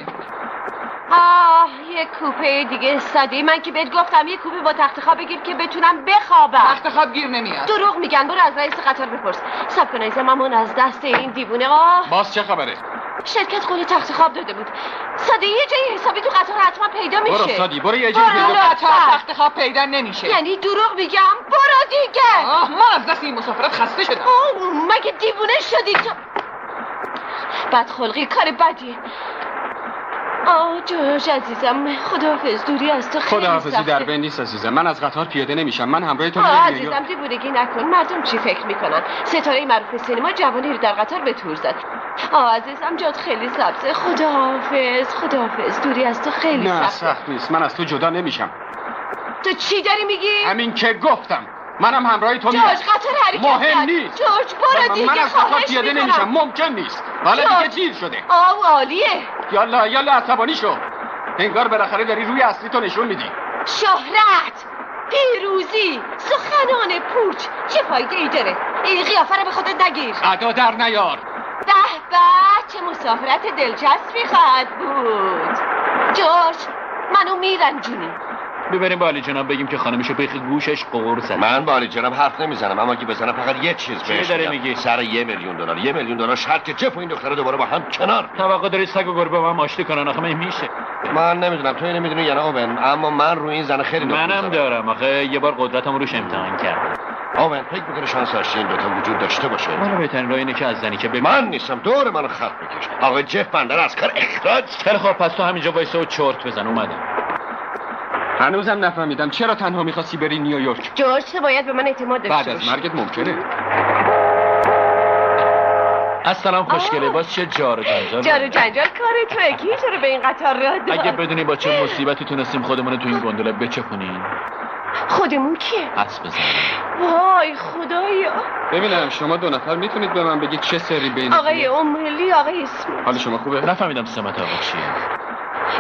یه کوپه دیگه ساده. من که بهت گفتم یه کوپه با تخت خواب بگیر که بتونم بخوابم. تخت خواب گیر نمیاد. دروغ میگن. برو از رئیس قطار بپرس. صبر کن عزیزم، من از دست این دیوونه. باز چه خبره؟ شرکت قول تخت خواب داده بود. ساده یه جایی حسابی تو قطار حتما پیدا میشه. برو سادی، برو یه جایی پیدا. تخت خواب پیدا نمیشه. یعنی دروغ میگم؟ برو دیگه. من از دست این مسافرت خسته شدم. مگه دیوونه شدی تو؟ بدخلقی کار بدیه. جورج عزیزم، خداحافظ. دوری از تو خیلی خداحافظی در بین نیست عزیزم. من از قطار پیاده نمیشم. من همراه تو عزیزم دیوونگی نکن. مردم چی فکر میکنن؟ ستاره معروف سینما جوانی رو در قطار به تور زد. عزیزم جات خیلی سبزه. خداحافظ. دوری از تو خیلی سخته. نه سخت نیست. من از تو جدا نمیشم. تو چی داری میگی؟ همین که گفتم. منم همراه تو میام. جورج قطار حرکت مهم نیست. جورج برو دیگه. من از قطار پیاده نمیشم. ممکن نیست. حالا دیگه دیر شده. عالیه. یالا عصبانی شو. انگار بالاخره داری روی اصلی تو نشون میدی. شهرت، پیروزی، سخنان پوچ چه فایده ای داره؟ این قیافه رو به خودت نگیر. ادا در نیار. به چه مسافرت دلچسبی خواهد بود. جورج منو میرنجونی. ببریم با علی جناب بگیم که خانمشو به گوشش قور زد. من با علی جناب حرف نمیزنم، اما اگه بزنم فقط یه چیز بهش داره میگی؟ سر $1 میلیون. $1 میلیون شرط که جف و این دختره دوباره با هم کنار. توقع داری سگ و گربه با هم آشتی کنن؟ آخه میشه. من نمیدونم تو اینو میدونی یا نه اوون، اما من روی این زن خیلی منم دارم. آخه یه بار قدرتم روش امتحان کردم. اوون فکر میکنه شانس داشتی این دوتا وجود داشته باشه؟ من بهترین راه اینه که از زنی که من نیستم دور منو خط بکش. آقا جف بنده از کار اخراج. خیلی خوب، پس تو همینجا وایسا و چرت بزن. اومدم. هنوزم نفهمیدم چرا تنها میخواستی بری نیویورک. جورج تو باید به من اعتماد داشته باشی. بعد از مرگت ممکنه. السلام خوشگله. باز چه جار و جنجال کار توئه. کی تو رو به این قطار راه داد؟ اگه بدونی با چه مصیبتی تونستیم خودمون تو این گندله بچپونیم. خودمون کیه؟ حدس بزنیم. وای خدایا. ببینم شما دو نفر میتونید به من بگید چه سری بین آقای امهلی آقای اسمیت. حال شما خوبه؟ نفهمیدم سمت آقا چیه.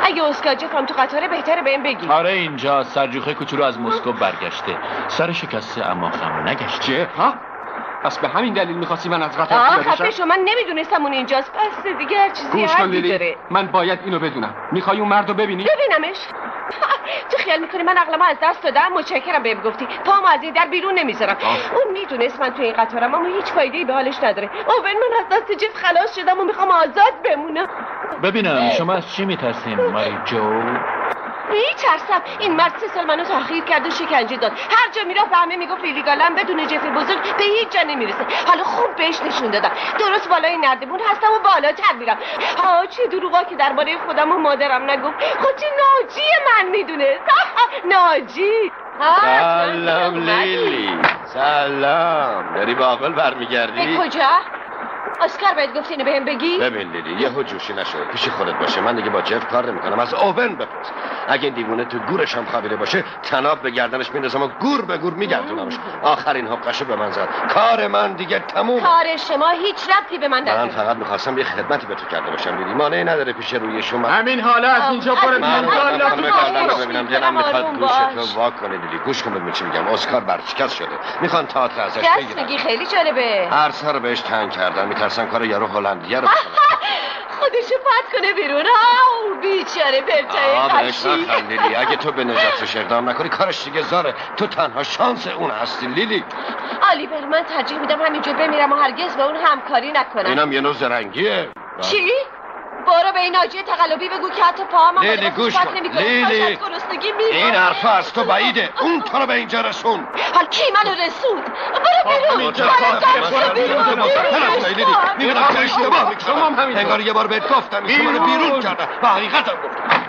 اگه اسکار جفم تو قطاره بهتره بهم بگی. آره اینجا سرجوخه کوچولو از مسکو برگشته. سر شکسته اما خم نگشته. چه؟ ها؟ پس به همین دلیل می‌خواستی من از قطار پیاده شم؟ خفه شو. من نمیدونستم اون اینجاست. پس دیگه هر چیزی هست داره. من باید اینو بدونم. می‌خوای اون مردو ببینی؟ ببینمش. تو خیال میکنی من عقلمو از دست دادم؟ متشکرم بهم گفتی. پامو از این در بیرون نمیذارم. اون میدونست من تو این قطارم اما هیچ فایده‌ای به حالش نداره. اوون من از دست جف خلاص شدم و میخوام آزاد بمونم. ببینم شما از چی میترسین ماری جو؟ میترسم. این مرد 3 سال منو تحقیر کرد و شکنجه داد. هر جا میرفت به همه میگفت لیلی گارلند بدون جف بزرگ به هیچ جا نمیرسه. حالا خوب بهش نشون دادم. درست بالای نردبون هستم و بالاتر میرم. چه دروغا که درباره خودم و مادرم نگفت. خود چه ناجی من میدونست. ناجی. سلام لیلی. سلام. داری با عقل برمیگردی؟ به کجا؟ اسکار باید گفت اینو بهم بگی؟ ببین لیلی یهو جوشی نشو. پیش خودت باشه. من دیگه با جف کار نمیکنم. از اوون بپرس. اگه این دیوونه تو گورش هم خوابیده باشه تناب به گردنش میندازم و گور به گور میگردونمش. آخرین حقشو به من زد. کار من دیگه تموم. کار شما هیچ ربطی به من نداره. من فقط میخواستم یه خدمتی به تو کرده باشم لیلی. مانعی نداره پیش روی شما. همین حالا از اینجا برو بیرون. ببینم دلم میخواد گوشتو وا کنه لیلی. گوش کن ببین چی میگم. اسکار برشکست شده. میخوان تئاتر ازش بگیرن. میگی خیلی جالبه. هر سر بهش تنگ کردن. میترسن کار یارو هلندیه رو خودشو پد کنه بیرون. بیچاره پرچای قشی. لیلی اگه تو به نجاتش اقدام نکنی کارش دیگه زاره. تو تنها شانس اون هستی لیلی. آلیور من ترجیح میدم همینجا بمیرم و هرگز با اون همکاری نکنم. اینم یه نوع زرنگیه. چی؟ برو به این ناجی تقلبی بگو که حتی پاهم لیلی گوش کن. لیلی این حرفا از تو بعیده. اون تو رو به اینجا رسون. حال کی منو رسوند؟ برو بیرون. برو بیرون. میبینم که اشتباه میکنم. انگار یه بار بهت گفتم میشه منو بیرون کردن و حقیقتم گفتم.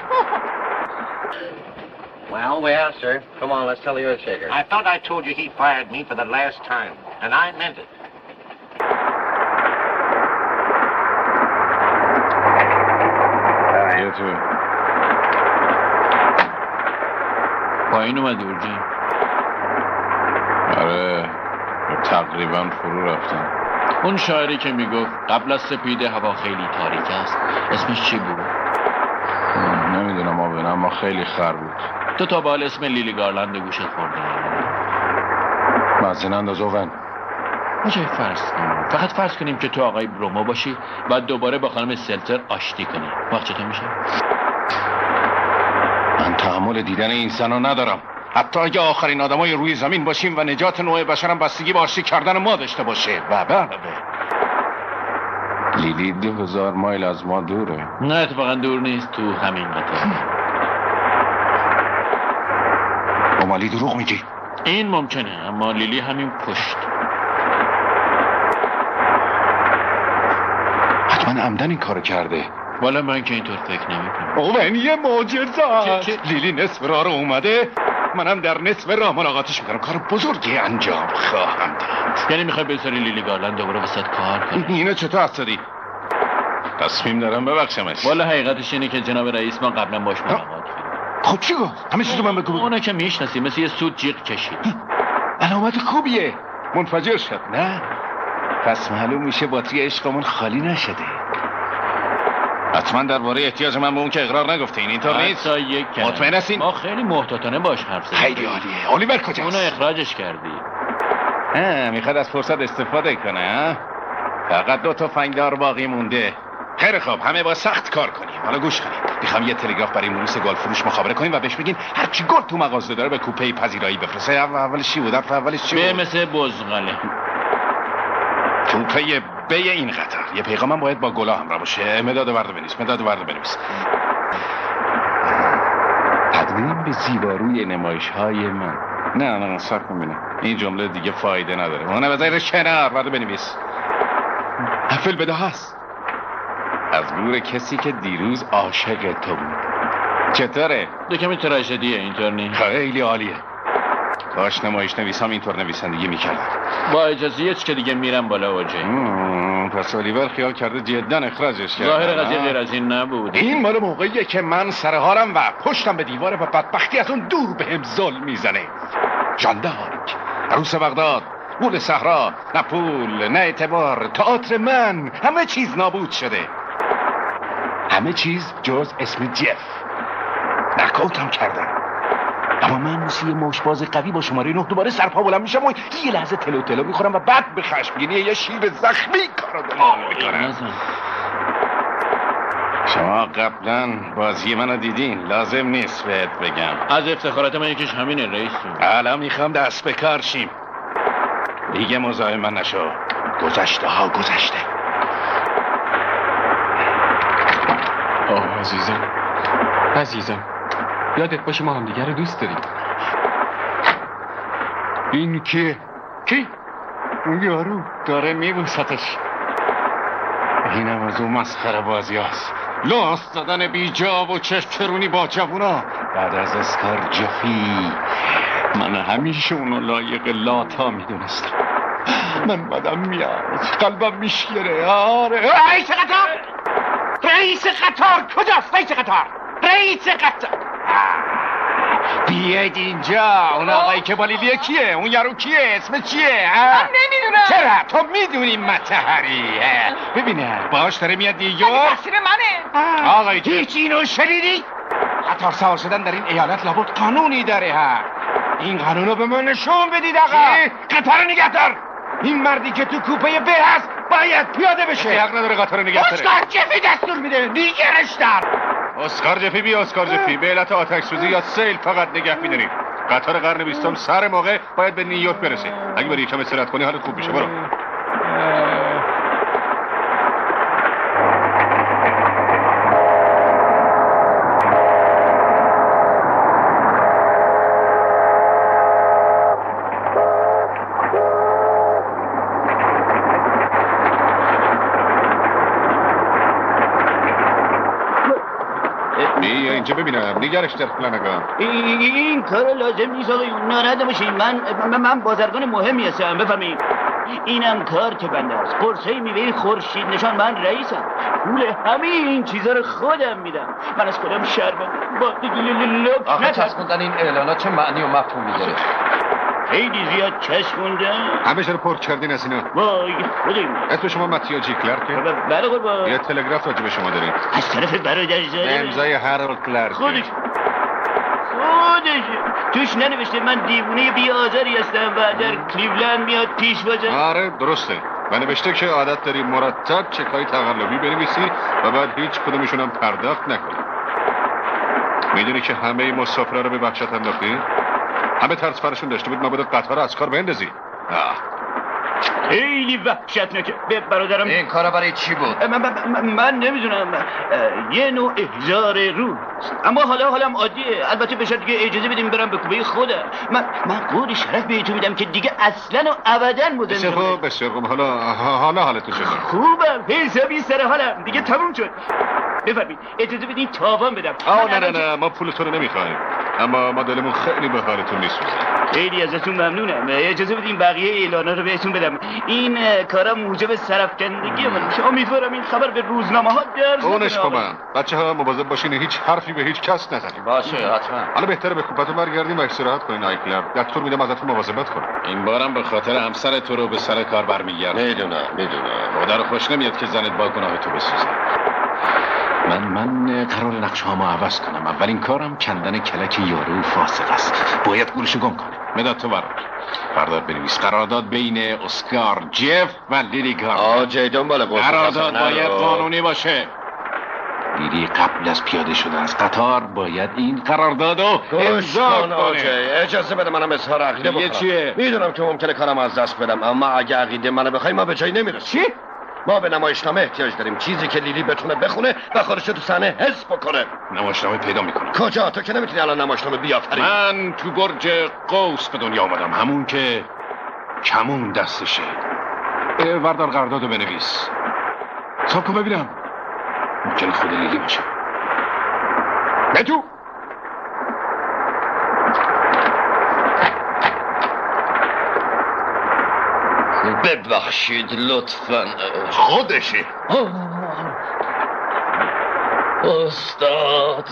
Well, we have, sir. Come on, let's tell you a shaker. I thought I told you he fired me for the last time, and I meant it. تو پایین اومدی اورجی؟ آره تقریبا فرو رفتم. اون شاعری که میگفت قبل از سپیده هوا خیلی تاریک است اسمش چی بود؟ نمیدونم اما خیلی خر بود. تو تا به حال اسم لیلی گارلند گوشت خورده؟ مزین انداز اوون. بجای فرض کنیم فقط فرض کنیم که تو آقای برومو باشی و دوباره با خانم سلتر آشتی کنی. وقت چطور میشه؟ من تحمل دیدن این زنو ندارم. حتی اگه آخرین آدمای روی زمین باشیم و نجات نوع بشرم بستگی به آشتی کردن ما داشته باشه. و علاوه لیلی 2000 مایل از ما دوره. نه اتفاقا دور نیست. تو همین قطار. اومالی دروغ میگی؟ این ممکنه اما لیلی همین پشت. حتما عمدن این کارو کرده. والا من که اینطور فکر نمیکنم. اوون یه معجزه. لیلی نصف راه رو اومده. منم در نصف راه ملاقاتش میکنم. کار بزرگی انجام خواهم داد. یعنی میخوای بذاری لیلی گارلند دوباره وسط کار کنه؟ اینو چطور هستادی؟ تصمیم دارم ببخشمش. والا حقیقتش اینه که جناب رئیس ما قبلا باش ملاقات کردیم. خب چی گفت؟ همه چیزو من بگو. اونو که میشناسی مثل یه سود جیغ کشید. علامت خوبیه. منفجر شد نه؟ پس معلوم میشه باتری عشقمون خالی نشده. حتما درباره احتیاج من به اون که اقرار نگفتین اینطور نیست؟ مطمئن هستین؟ ما خیلی محتاطانه باش حرف زدیم. خیلی عالیه. الیور کجاست؟ اونو اخراجش کردی. میخواد از فرصت استفاده کنه. فقط 2 تفنگدار باقی مونده. خیلی خوب همه با سخت کار کنیم. حالا گوش کنیم. میخوام یه تلگراف برای موریس گل فروش مخابره کنیم و بهش بگین هر چی گل تو مغازه داره به کوپه پذیرایی بفرسته. اولش چی بود؟ اولش چی بود؟ مثل بزغاله. توپه بی این قطار. یه پیغامم باید با گلا همراه باشه. مداد ورده بنویس. تقدیم به زیباروی نمایش های من. نه صبر کن ببینم. این جمله دیگه فایده نداره. اون بذار کنار. ورده بنویس. حفل بده هست. از گور کسی که دیروز عاشق تو بود. چطوره؟ دو کمی تراژدیه اینطور نیست؟ خیلی عالیه. کاش نمایش نویسام اینطور نویسندگی میکردن. با اجازه یه که دیگه میرم بالا اوجه. پس الیور خیال کرده جدا اخراجش کرد. ظاهر قضیه غیر از این نبود. این مال موقعیه که من سر حالم و پشتم به دیواره و بدبختی از اون دور بهم ظلم میزنه. ژان دارک، عروس بغداد، گول صحرا، نه پول، نه اعتبار، تئاتر من، همه چیز نابود شده. همه چیز جز اسم جف. نکاوتم کردن. اما من مثل یه مشباز قوی با شماره 9 دوباره سرپا بلند میشم و یه لحظه تلو میخورم و بعد به خشمگینی یه شیب زخمی کارو دارم میکنم. شما قبلا بازی منو دیدین، لازم نیست بهت بگم. از افتخارات من یکیش همینه رئیس. الان میخوام دست به کار شیم. دیگه مزاحم من نشو. گذشته ها گذشته. عزیزم یادت باشه ما هم دیگه رو دوست داریم. این کیه؟ کی؟ اون یارو داره میبوستش. اینم از اون مسخره بازی هست. لاست زدن بی جا و چشترونی با جوونا. بعد از اسکار جفی من همیشه اونو لایق لاتا میدونستم. من بدم میاد، قلبم میشکره. آره رئیس قطار! رئیس قطار کجاست؟ رئیس قطار! رئیس قطار! بیاید اینجا. اون آقایی که بالیلیه کیه؟ اون یارو کیه؟ اسم چیه؟ من نمیدونم. چرا؟ تو میدونی متحری. ببینه باش داره میاد نیویورک. تقصیر منه. آقایی هیچ اینو شنیدی؟ قطار سوار شدن در این ایالت لابد قانونی داره ها. این قانونو به من نشون بدید آقا. قطار نگه دار. این مردی که تو کوپه ب هست باید پیاده بشه. حق نداره قطار نگه داره. اسکار جفی دستور میده. نگرش دار. اسکار جفی بی اسکار جفی به علت آتش سوزی یا سیل فقط نگه می‌داریم. قطار قرن 20 سر موقع باید به نیویورک برسه. اگه بری کم استراحت کنی حالت خوب میشه. برو. بیا اینجا ببینم. نگرش در فلانگان. این کار لازم نیست آقایون، ناراحت باشین. من بازرگان مهمی هستم، بفهمین. اینم کارت بنده است. قرصه میوه خورشید نشان من رئیسم. پول همه این چیزا رو خودم میدم. من از خودم شرمندم. با آخه چسبوندن این اعلانات چه معنی و مفهومی داره؟ خیلی زیاد چسبوندن. همه رو پر کردین از اینا. وای خودم. اسم شما متیا جی کلارکه؟ بله قربان. یه تلگراف راجع به شما داریم. از طرف برادرزاده. امضای هارولد کلارک. خودش توش ننوشته من دیوونه بی آزاری هستم و در کلیولند میاد پیش بازم. آره درسته. و نوشته که عادت داری مرتب چکای تقلبی بنویسی و بعد هیچ کدومشون هم پرداخت نکنی. میدونی که همه مسافرها رو به وحشت انداختی؟ همه ترس فرشون داشته بود مبادا قطار از کار بندازی. خیلی وحشتناکه. به برادرم این کارا برای چی بود؟ من نمیدونم. یه نوع احضار روح. اما حالم عادیه. البته به شرطی که اجازه بدیم برم به کوبه خودم. من قول شرف بهتون میدم که دیگه اصلا و ابدا مزاحم نشم. بسیار خوب. حالا حالتون چطور؟ خوبم. حسابی سر حالم. دیگه تموم شد. بفرمایید اجازه بدین تاوان بدم. نه ما پولتون رو نمیخوایم. اما ما دلمون خیلی به حالتون میسوزه. خیلی ازتون ممنونم. اجازه بدین بقیه اعلانا رو بهتون بدم. این کارا موجب سرفکندگی من میشه. امیدوارم این خبر به روزنامه ها درز نکنه. اونش خوبم. بچه‌ها مواظب باشین هیچ حرفی به هیچ کس نزنید. باشه حتما. حالا بهتره به کوپه‌تون برگردیم و استراحت کنین آیکلر. دکتر میدم ازتون مواظبت کن. این بارم به خاطر همسر تو رو به سر کار برمیگردم. میدونم. خدا رو خوش نمیاد که زنت با گناه تو بسوزه. من قرار نقشه‌هامو عوض کنم. اولین کارم کندن کلک یارو فاسق است. باید گورشو گم کنه. مداد تو بردار بنویس. قرارداد بین اسکار جف و لیلی گارد. جای دنبال قرارداد باید قانونی باشه. لیلی قبل از پیاده شدن از قطار باید این قراردادو امضا کنه. اجازه بده منم اظهار عقیده بکنم. چیه؟ میدونم که ممکنه کارم از دست بدم، اما اگه عقیده منو بخوای ما به جایی نمیرسیم. چی؟ ما به نمایشنامه احتیاج داریم. چیزی که لیلی بتونه بخونه و خودش تو صحنه حس بکنه. نمایشنامه پیدا میکنم. کجا؟ تو که نمیتونی الان نمایشنامه بیافری. من تو برج قوس به دنیا آمدم. همون که کمون دستشه. وردار قراردادو بنویس. صاحب کن ببینم. ممکنه خود لیلی باشه. بتو ببخشید لطفاً. خودشه. استاد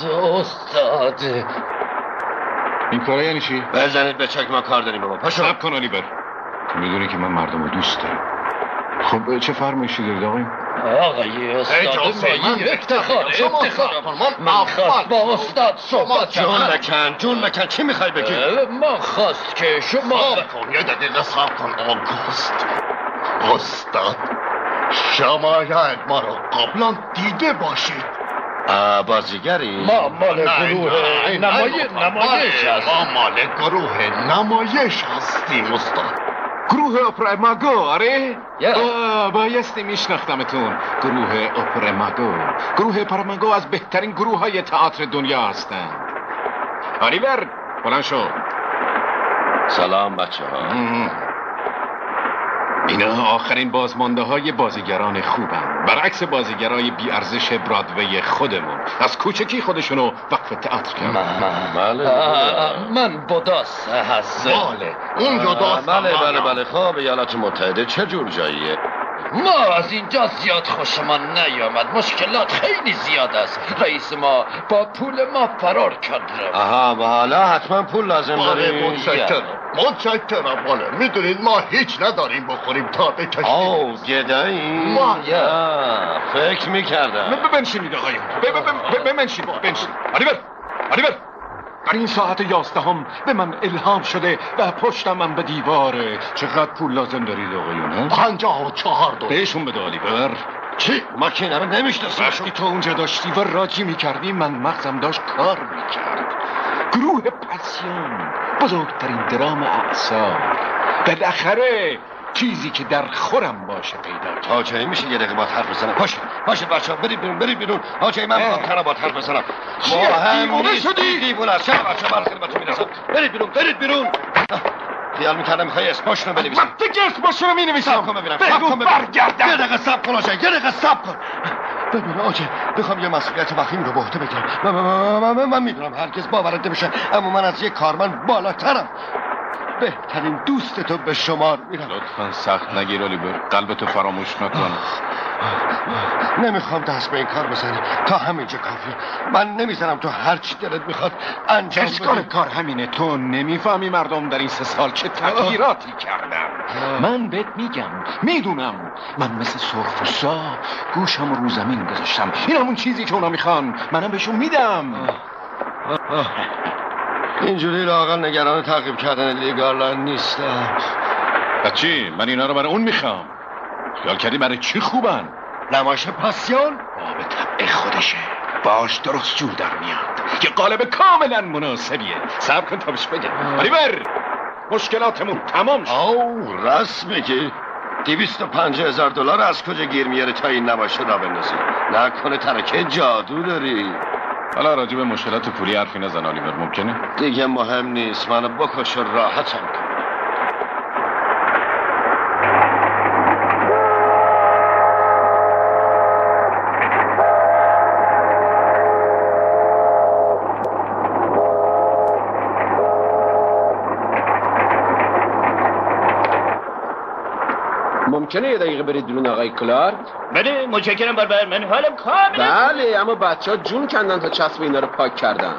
این کارا یعنی چی؟ بزنید به چک، ما کار داریم بابا. پاشو. صبر کن آلیور. تو میدونی که من مردم رو دوست دارم. خب چه فرمایشی دارید آقای؟ آقای استاد من افتخار من خواست با استاد صحبت جون بکن چی میخوای بگی؟ ما خواست که شما بکن یه دقیقه صبر کن آگوست. استاد شما یاد ما رو قبلا دیده باشید. بازیگری؟ ما مال گروه نمایش هستیم. ما مال گروه نمایش هستیم استاد. گروه اپرماگو آره؟ بایستی میشناختمتون. گروه اپرماگو. گروه اپرماگو از بهترین گروه های تئاتر دنیا هستن. آریور بلند شو. سلام بچه ها. اینا آخرین بازمانده های بازیگران خوبن، برعکس بازیگرای بیارزش برادوی خودمون. از کوچکی خودشونو وقف تئاتر کردن. من بوداس هست. بله اون جداست. بله خب ایالات متحده چه جور جاییه؟ ما از اینجا زیاد خوشمان نیامد. مشکلات خیلی زیاد است. رئیس ما با پول ما فرار کرده. آها و حالا حتما پول لازم داریم. متشکرم بله. میدونید ما هیچ نداریم بخوریم تا بکشیم. آو گدایی؟ فکر میکردم. بنشینید آقایون. بنشینید. آریور در این ساعت 11 به من الهام شده و پشتم من به دیواره. چقدر پول لازم دارید آقایون؟ 54 دلار. بهشون بده آلیور. چی؟ ما که اینا رو نمیشناسیم. وقتی تو اونجا داشتی و راجی میکردی من مغزم داشت کار میکرد. گروه پسیون، بزرگترین درام اعصاب. بالاخره چیزی که در خورم باشه پیدا کرد. آجایی میشه یه دقیقه با حرف بزنم؟ باشه بچه ها برید بیرون. آجایی من میخوام تنها با حرف بزنم. دیوونه شدی؟ دیوونه است. چرا بچه ها خدمتتون میرسم؟ برید بیرون. خیال میکردم میخوای اسمشون رو بنویسم. وقتی که اسمشون رو مینویسم صبر کن ببینم. برگردم. یه دقیقه صبر کن آجایی. ببین آجه بخوام یه مسئولیت وخیم رو به عهده بگیرم. من میدونم هرگز باورت نمیشه اما من از یه کارمند بالاترم. بهترین دوستتو به شمار میرم. لطفا سخت نگیر الیور. قلبتو فراموش نکن. نمیخوام دست به این کار بزنی. تا همینجا کافیه. من نمیزنم تو هر چی دلت میخواد انجام بدی. اشکال کار همینه. تو نمیفهمی مردم در این 3 سال چه تغییراتی کردن. من بهت میدونم. من مثل سرفسا گوشم رو زمین گذاشتم. این همون چیزی که اونا میخوان منم بهشون میدم. اینجوری لااقل نگران تعقیب کردن لیگارلند نیستم. بچی من اینا رو برای اون میخوام. خیال کردی برای چی خوبن؟ نمایش پاسیون به طبع خودشه. باش درست جور در میاد. یه قالب کاملا مناسبیه. صبر کن تا بهش بگم. آلیور مشکلاتمون تمام شد. آو راست میگی؟ 250,000 دلار از کجا گیر میاره تا این نمایش را بندازی؟ نکنه ترکه جادو داری؟ حالا راجع به مشکلات پولی حرفی نزن آلیور. ممکنه؟ دیگه مهم نیست. منو بکش و راحتم کن. ممکنه یه دقیقه برید بیرون آقای کلارک؟ بله متشکرم بربر. من حالم کاملا. بله اما بچه ها جون کندن تا چسب اینا رو پاک کردن.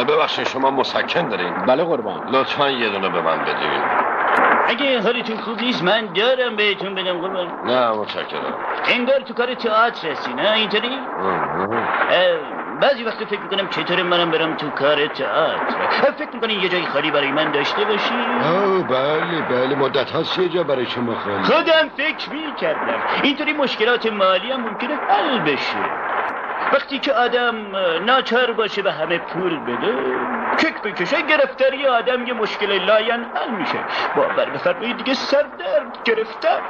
ببخشید شما مسکن دارین؟ بله قربان. لطفا یه دونه به من بدین. اگه حالتون خوب نیست من دارم بهتون بدم قربان. نه متشکرم. انگار تو کار تئاتر هستی نه اینطوری؟ بعضی وقت فکر میکنم چطور منم برم تو کار تئاتر. فکر میکنین یه جای خالی برای من داشته باشی؟ بله مدت هست یه جا برای شما خالی. خودم فکر میکردم اینطوری مشکلات مالی هم ممکنه حل بشه. وقتی که آدم ناچار باشه به همه پول بده کک بکشه گرفتاری آدم یه مشکل لاین حل میشه. باور بفرمایید دیگه سر درد گرفتم.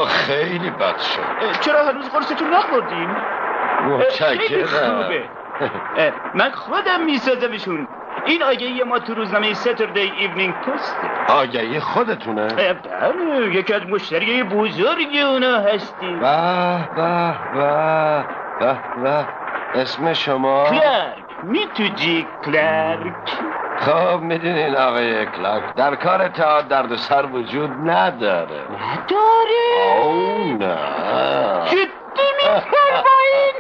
خیلی بد شد. چرا هنوز قرصتون نخوردین؟ خیلی خوبه. من خودم میسازمشون. این آگهی ما تو روزنامه ساتردی ایونینگ پست. آگهی خودتونه؟ بله یکی از مشتری بزرگ اونا هستی. به اسم شما؟ کلارک. میتوجی کلارک؟ خب میدونین آقای کلارک در کار تئاتر دردسر وجود نداره. نداره؟ او نه. جدی میفرمایین؟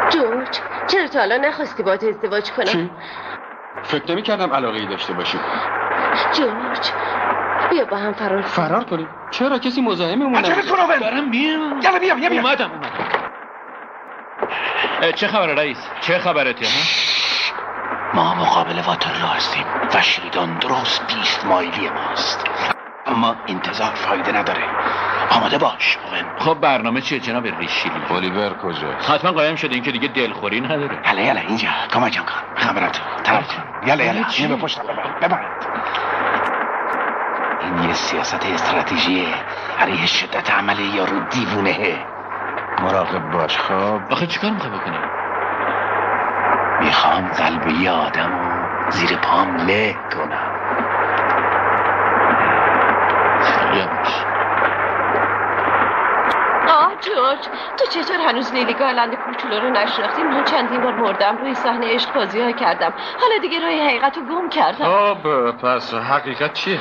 جورج تا حالا نخواستی باهات ازدواج کنم؟ چی؟ فکر نمی کردم علاقه‌ای داشته باشی. جورج بیا با هم فرار کنیم؟ چرا کسی مزاحممون نمیشه؟ عجله کنو دارم بیام. یلا بیا اومدم. چه خبره رئیس؟ چه خبرته ها؟ ما مقابل واترلو هستیم و شریدان درست 20 مایلی ماست، اما انتظار فایده نداره. آماده باش اوون. خب برنامه چیه جناب ریشیلی؟ الیور کجاست؟ حتما قایم شده این که دیگه دلخوری نداره. یلا اینجا کمکم کن. خبرت طرف کن. یلا این به پشت ببند. این یه سیاست استراتژیه علیه شدت عمل یارو دیوونه. مراقب باش. خب آخه چیکار میخوای بکنی؟ میخوام قلب یه آدمو زیر پام له کنم. یواش. جورج تو چطور هنوز لیلی گارلند کوچولو رو نشناختی؟ من چندین بار مردم روی صحنه عشق بازی ها کردم، حالا دیگه روی حقیقت رو گم کردم. خب پس حقیقت چیه؟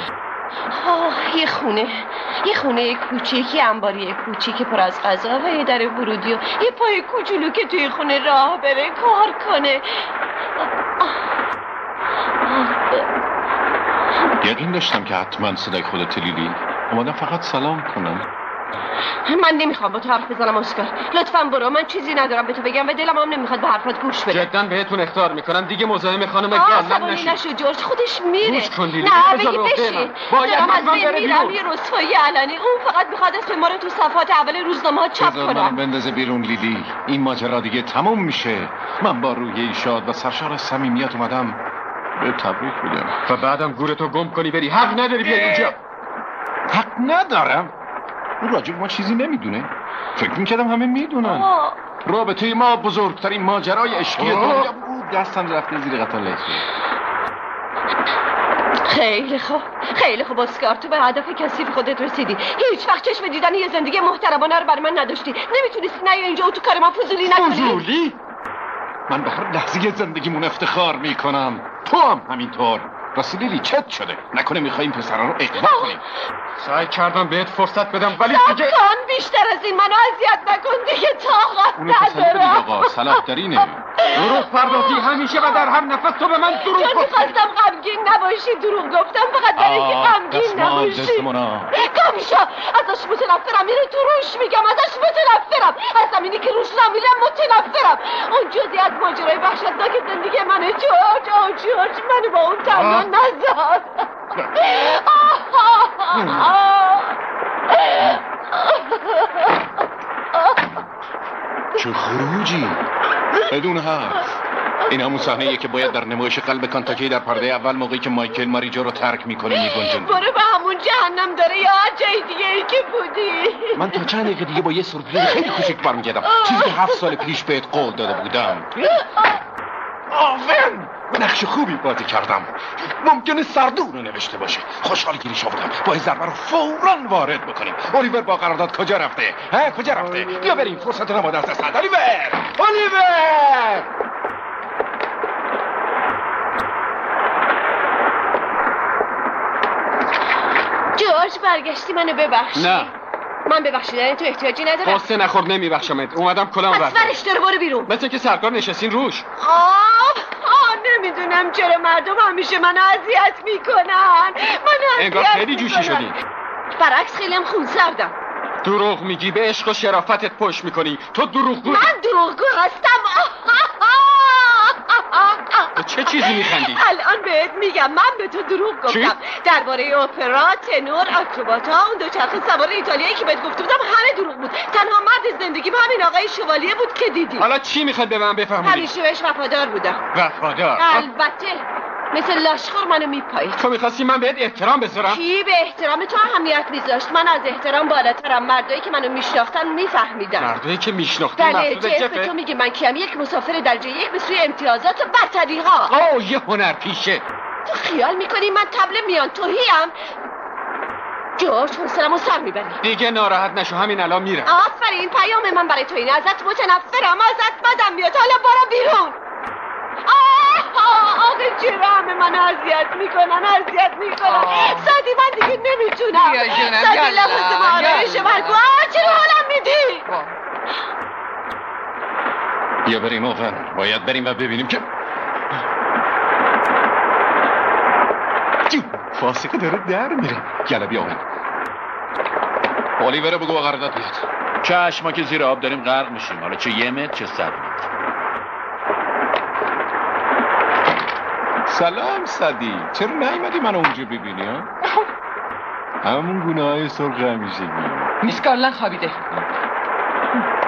یه خونه کوچیکی، انباری کوچیک پر از غذا و یه در ورودی و یه پای کوچولو که توی خونه راه بره کار کنه. یقین داشتم که حتما صدای خودت لیلی. اومدم فقط سلام کنم. من نمیخوام با تو حرف بزنم اسکار، لطفاً برو. من چیزی ندارم به تو بگم و دلم هم نمیخواد به حرفات گوش بده. جداً بهتون اخطار میکنم دیگه مزاحم خانم گارلند نشید. نشو جورج، خودش میره. گوش کن لیلی. نه بگی بشین. باید من میرم یه رسوایی علنی. اون فقط میخواد اسم ما رو تو صفحات اول روزنامه‌ها چاپ کنه. منو بندازه بیرون لیلی. این ماجرا دیگه تموم میشه. من با روحیه شاد و سرشار از صمیمیت اومدم به تبریک بگم. و بعدم گورتو گم کنی بری. حق نداری بیای اینجا. حق ندارم؟ اون راجب ما چیزی نمیدونه. فکر میکردم همه میدونن. رابطه ما بزرگترین ماجرای عشقی دنیا بود. دستم رفته زیر قطار. خیلی خوب اسکار، تو به هدف کثیف خودت رسیدی. هیچ وقت چشم دیدن یه زندگی محترمانه رو برای من نداشتی. نمیتونستی نه اینجا و تو کار ما فضولی نکنی. فضولی؟ من به هر لحظه زندگیمون افتخار میکنم. تو هم همینطور. راستی لیلی چت شده؟ نکنه میخواییم پسرا رو اقوا کنیم؟ سعی کردم بهت فرصت بدم ولی دیگه بیشتر از این منو اذیت نکن دیگه. طاقت ندارم. آقا صلاح درینه. دروغ پردازی همیشه و در هر نفس تو به من دروغ گفتی. میخواستم غمگین نباشی، دروغ گفتم فقط برای اینکه غمگین نباشی. گم شو. ازش متنفرم. اینو تو روش میگم ازش متنفرم. از زمینی که روش نمیرم متنفرم. اون جزئی از ماجرای وحشتناک زندگی منه. جورج منو با اون تنها نذار. چه خروجی؟ بدون حرف. این همون صحنه‌ایه که باید در نمایش قلب کانتاکی در پرده اول موقعی که مایکل ماریجو رو ترک میکنه میگنجونه. برو به همون جهنم داره یا جای دیگه ای که بودی. من تا چند دقیقه دیگه با یه سورپرایز خیلی کوچیک برمیگردم. چیزی که 7 سال پیش بهت قول داده بودم. آفرین! نقش خوبی بازی کردم. ممکنه سردور رو نوشته باشه. خوشحال گیریش آوردم. با ضربه رو فوراً وارد بکنیم. الیور با قرارداد کجا رفته؟ کجا رفته؟ بیا بریم. فرصت رو نباید از دست ندیم. الیور! جورج برگشتی منو ببخشی. نه. من ببخشیدن تو احتیاجی ندارم. قصه نخور نمیبخشمت. اومدم کلامو بردارم. پس ورش برو بیرون. مثل که سرکار نشستین روش. نمیدونم چرا مردم همیشه منو اذیت میکنن. انگار خیلی جوشی شدی. برعکس خیلی هم خونسردم. دروغ میگی، به عشق و شرافتت پشت میکنی. تو دروغگو. من دروغگو هستم. به چه چیزی میخندی؟ الان بهت میگم من به تو دروغ گفتم. درباره اپرا، تنور، آکروباتا، اون دوچرخه سوار ایتالیایی که بهت گفته بودم همه دروغ بود. تنها مرد زندگیم همین آقای شوالیه بود که دیدی. حالا چی میخواد به من بفهمونی؟ همیشه بهش وفادار بودم. وفادار؟ البته مثل لاشخور منو میپایید. تو میخواستی من بهت احترام بذارم؟ کی به احترام تو اهمیت میذاشت؟ من از احترام بالاترم. مردایی که منو میشناختن میفهمیدن. مردایی که میشناختن مقصود جفه؟ تو میگی من کیم؟ یک مسافر درجه یک به سوی امتیازات و برتری ها. یه هنر پیشه. تو خیال میکنی من طبل میان توهیم؟ جورج حوصله‌مو سر میبری. دیگه ناراحت نشو، همین الان میرم. آفرین، پیام من برای تو اینه. ازت متنفرم، ازت بدم بیاد. حالا برو بیرون. آقا چرا همه من اذیت میکنن؟ سادی من دیگه نمیتونم. سادی لحظه ما آرایش من. چرا حالم میدی؟ یا بریم آقا، باید بریم و ببینیم که فاسقه داره در میره. یلا بیا آقا. اولیور بگو قرارداد بیاد. چشم، ما که زیر آب داریم غرق میشیم، حالا چه 1 متر چه 100 متر. سلام صدی، چرا نیومدی منو اونجا ببینی ها؟ همون گناه سرخ همیشگی. میس گارلند خوابیده.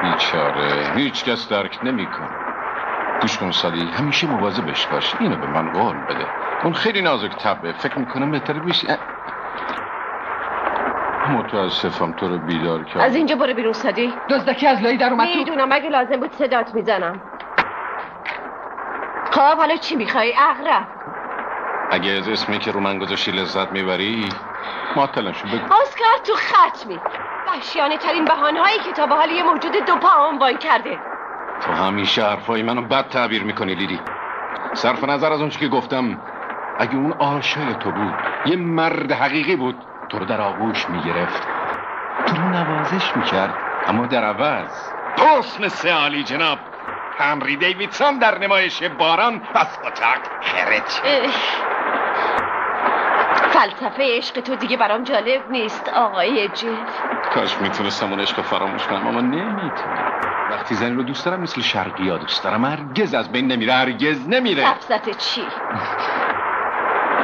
بیچاره، هیچ کس درک نمیکنه. گوش کن صدی، همیشه مواظبش باش. اینو به من قول بده. اون خیلی نازک طبعه، فکر میکنم بهتر بشه. متاسفم تو رو بیدار کردم. از اینجا برو بیرون صدی. دزدکی از لای در اومد تو. میدونم، اگه لازم بود صدات میزنم. خب حالا چی میخوای اغرب؟ اگه از اسمی که رو من گذاشتی لذت میبری معطلشو بگو. اسکار تو ختمی وحشیانه ترین بهانه‌هایی که تا به حال یه موجود 2 پا عنوان کرده. تو همیشه حرفای منو بد تعبیر میکنی لیلی. صرف نظر از اون چی که گفتم، اگه اون عاشق تو بود، یه مرد حقیقی بود، تو رو در آغوش میگرفت، تو رو نوازش میکرد، اما در عوض پس مثل عالی جناب هنری دیویدسون در نمایش باران از اتاق خرج. فلسفه عشق تو دیگه برام جالب نیست آقای جف. کاش میتونستم اون عشق فراموش کنم، اما نمیتونم. وقتی زنی رو دوست دارم مثل شرقی ها دوست دارم، هرگز از بین نمیره، هرگز نمیره. لفظت چی؟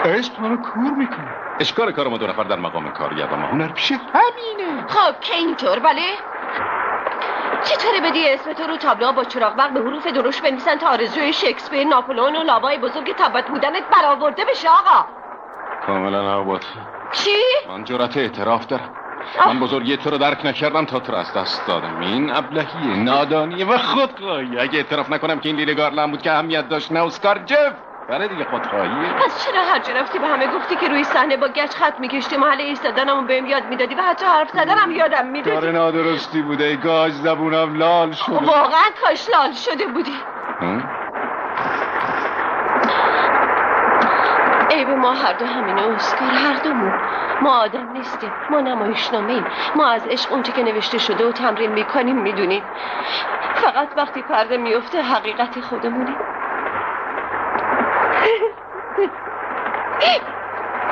عشق منو کور میکنه. اشکال کار ما 2 نفر در مقام کارگردان، ما هنر پیشه همینه. خب که اینطور بله؟ چطوره بدی اسم تو رو تابلوها با چراغ برق به حروف درشت بنویسن تا آرزوی شکسپیر، ناپلئون و لابای بزرگ تبت بودنت برآورده بشه آقا؟ کاملا عباطی. چی؟ من جرأت اعتراف دارم. من بزرگی تو رو درک نکردم تا تو رو از دست دادم. این ابلهیه، نادانیه و خودخواهی. اگه اعتراف نکنم که این لیلی گارلند بود که اهمیت داشت، نه اسکار جف. بله دیگه خودخواهیه. پس چرا هر جا رفتی به همه گفتی که روی صحنه با گچ خط میکشتی، محل ایستادنمو بهم یاد میدادی و حتی حرف زدنم یادم میدادی؟ کار نادرستی بوده، گاج زبونم لال شده. واقعا کاش لال شده بودی. ای به ما هر دو همینه اسکار، هر دومون. ما آدم نیستیم، ما نمایشنامه‌ایم. ما از عشق اونچه که نوشته شده و تمرین میکنیم میدونیم. فقط وقتی پرده میفته حقیقت خودمونیم.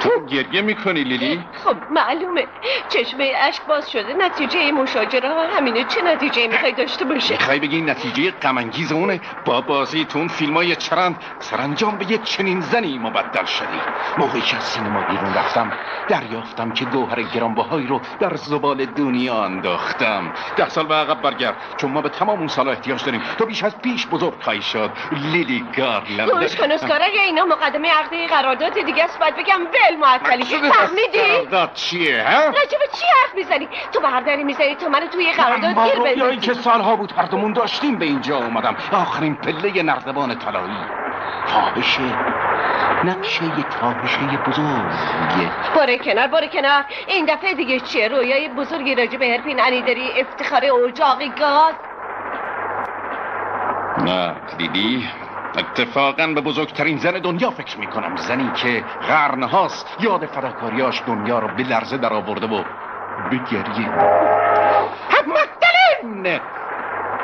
تو گریه میکنی لیلی؟ خب معلومه، چشمه اشک باز شده. نتیجه مشاجره ها همینه. چه نتیجه میخوای داشته باشه؟ میخوای بگی نتیجه غم انگیز اونه با بازی تو اون فیلمای چرند سرانجام به یک چنین زنی مبدل شدی؟ موقعی که از سینما بیرون رفتم دریافتم که گوهر گرانبهایی رو در زبال دنیا انداختم. 10 سال به عقب برگرد، چون ما به تمام اون سالا احتیاج داریم. تو بیش از پیش بزرگ خواهی شد لیلی گارلند. گوش کن اسکار، اگه اینا مقدمه عقده قرارداد دیگه است باید بگم ول معطلی. فهمیدی؟ قرارداد چیه ها؟ راجب چی حرف میزنی؟ تو به هر دری میزنی تو منو توی قرارداد گیر بندازی. رویایی که سالها بود هر دومون داشتیم به اینجا اومدم. آخرین پله نردبان طلایی. فاحشه، نقشه یه فاحشه بزرگه. باره کنار. این دفعه دیگه چیه؟ رویای بزرگی راجب هرپین انی داری؟ افتخار اجاق گاز؟ نه دیدی، اتفاقاً به بزرگترین زن دنیا فکر میکنم. زنی که قرنهاست یاد فداکاریاش دنیا رو به لرزه در آورده و به گریه. مگدلن!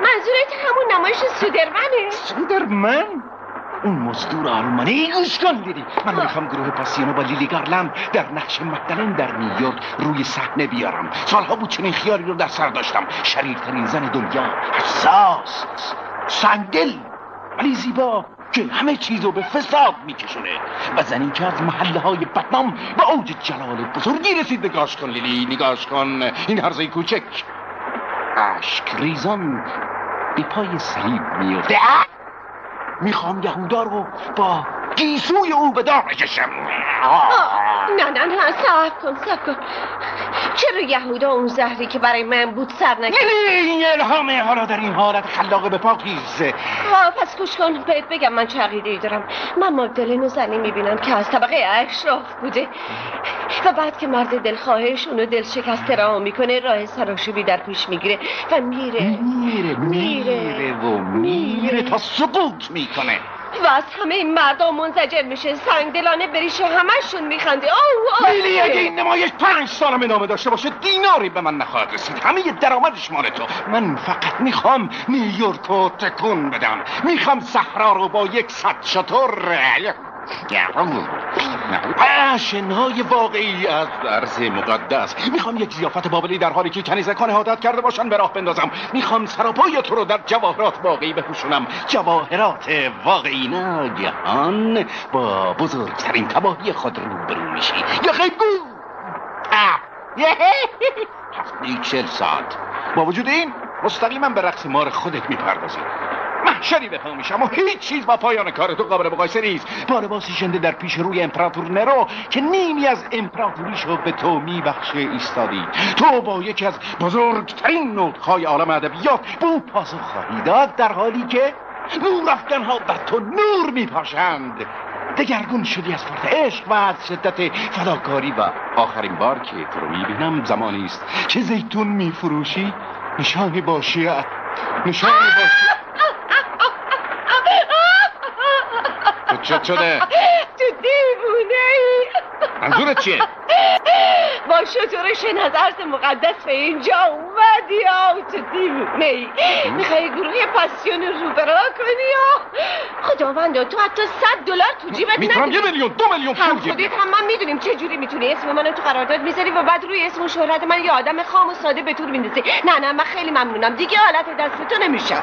منظورت همون نمایش سودرمنه؟ سودرمن؟ اون مزدور آلمانی. گوش کن لیلی، من میخوام گروه پاسیونو با لیلی گارلند در نقش مگدلن در نیویورک روی صحنه بیارم. سالها بود چنین خیالی رو در سر داشتم. شریرترین زن دنیا، حساس، سنگدل ولی زیبا، که همه چیزو به فساد میکشونه و زنی که از محله های بدنام به اوج جلال بزرگی رسید. نگاش کن لیلی، نگاش کن این هرزه کوچک، اشک ریزان به پای صلیب میفته. میخوام یهودا رو با گیسوی او به دار بکشم. نه صبر کن. چرا یهودا اون زهری که برای من بود سر نکرد؟ این الهامه. حالا در این حالت خلاق به پاکیزه. پس گوش کن بهت بگم من چه عقیده‌ای دارم. من مگدلن و زنی میبینم که از طبقه اشراف بوده و بعد که مرد دلخواهش اونو دل شکسته رها میکنه، راه سراشوبی در پیش میگیره و میره تا سقوط میکنه. و از همه این مردم منزجر میشه، سنگدلانه بریشه، همشون میخنده. اوه لیلی اگه این نمایش 5 سال ادامه داشته باشه دیناری به من نخواهد رسید. همه درآمدش مال تو. من فقط میخوام نیویورک رو تکون بدم. میخوام صحرا رو با 100 شتر شنهای واقعی از درس مقدس. میخوام یک ضیافت بابلی در حالی که کنیزکان عادت کرده باشن به راه بندازم. میخوام سراپای تو رو در جواهرات واقعی بپوشونم. جواهرات واقعی. ناگهان با بزرگترین تباهی خود روبرو میشی. یا خیبگو 40 ساعت. با وجود این مستقیما به رقص مار خودت میپردازی. محشری به پا میشم و هیچ چیز با پایان کار تو قابل مقایسه نیست. با لباسی ژنده در پیش روی امپراتور نرو که نیمی از امپراتوریشو به تو میبخشه ایستادی. تو با یکی از بزرگترین نوت‌های عالم ادبیات به او پاسخ خواهی داد، در حالی که نورافکن‌ها بر تو نور میپاشند. دگرگون شدی از فرط عشق و از شدت فداکاری. و آخرین بار که تو رو میبینم زمانی است که زیتون میفروشی. نشانی باشی. چه شده؟ تو دیوونه ای. منظورت چیه؟ با شطورش نظرت مقدس به اینجا اومدی یا تو دیوونه ای. میخوای گروه پاسیون رو برا کنی یا خداوندا تو حتی $100 تو جیبت نداری. میتونم 1 میلیون 2 میلیون پول هم خودت هم من میدونیم چه جوری میتونی اسم منو تو قرارداد میذاری و بعد روی اسم و شهرت من یه آدم خام و ساده به طور میندازی. نه من خیلی ممنونم دیگه حالت دست تو نمیشه.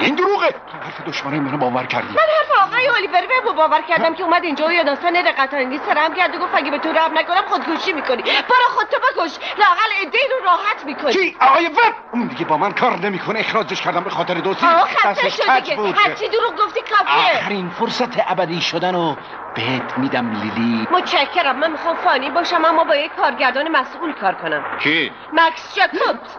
این دروغه. تو حرف دشمنای منو باور کردی. من حرف آقای الیور وب باور کردم که اومد اینجا و یه داستان رقت‌انگیز سرهم کرد و گفت اگه به تو رحم نکنم خودکشی میکنی. برو خودتو بکش. لااقل عده‌ای رو راحت میکنی. کی؟ آقای وب؟ اون دیگه با من کار نمیکنه. اخراجش کردم به خاطر دوستی. خسته شد دیگه. هرچی دروغ گفتی کافیه. آخرین فرصت ابدی شدنو بهت میدم لیلی. متشکرم. من میخوام فانی باشم اما با یک کارگردان مسئول کار کنم. کی؟ مکس جاکوبز.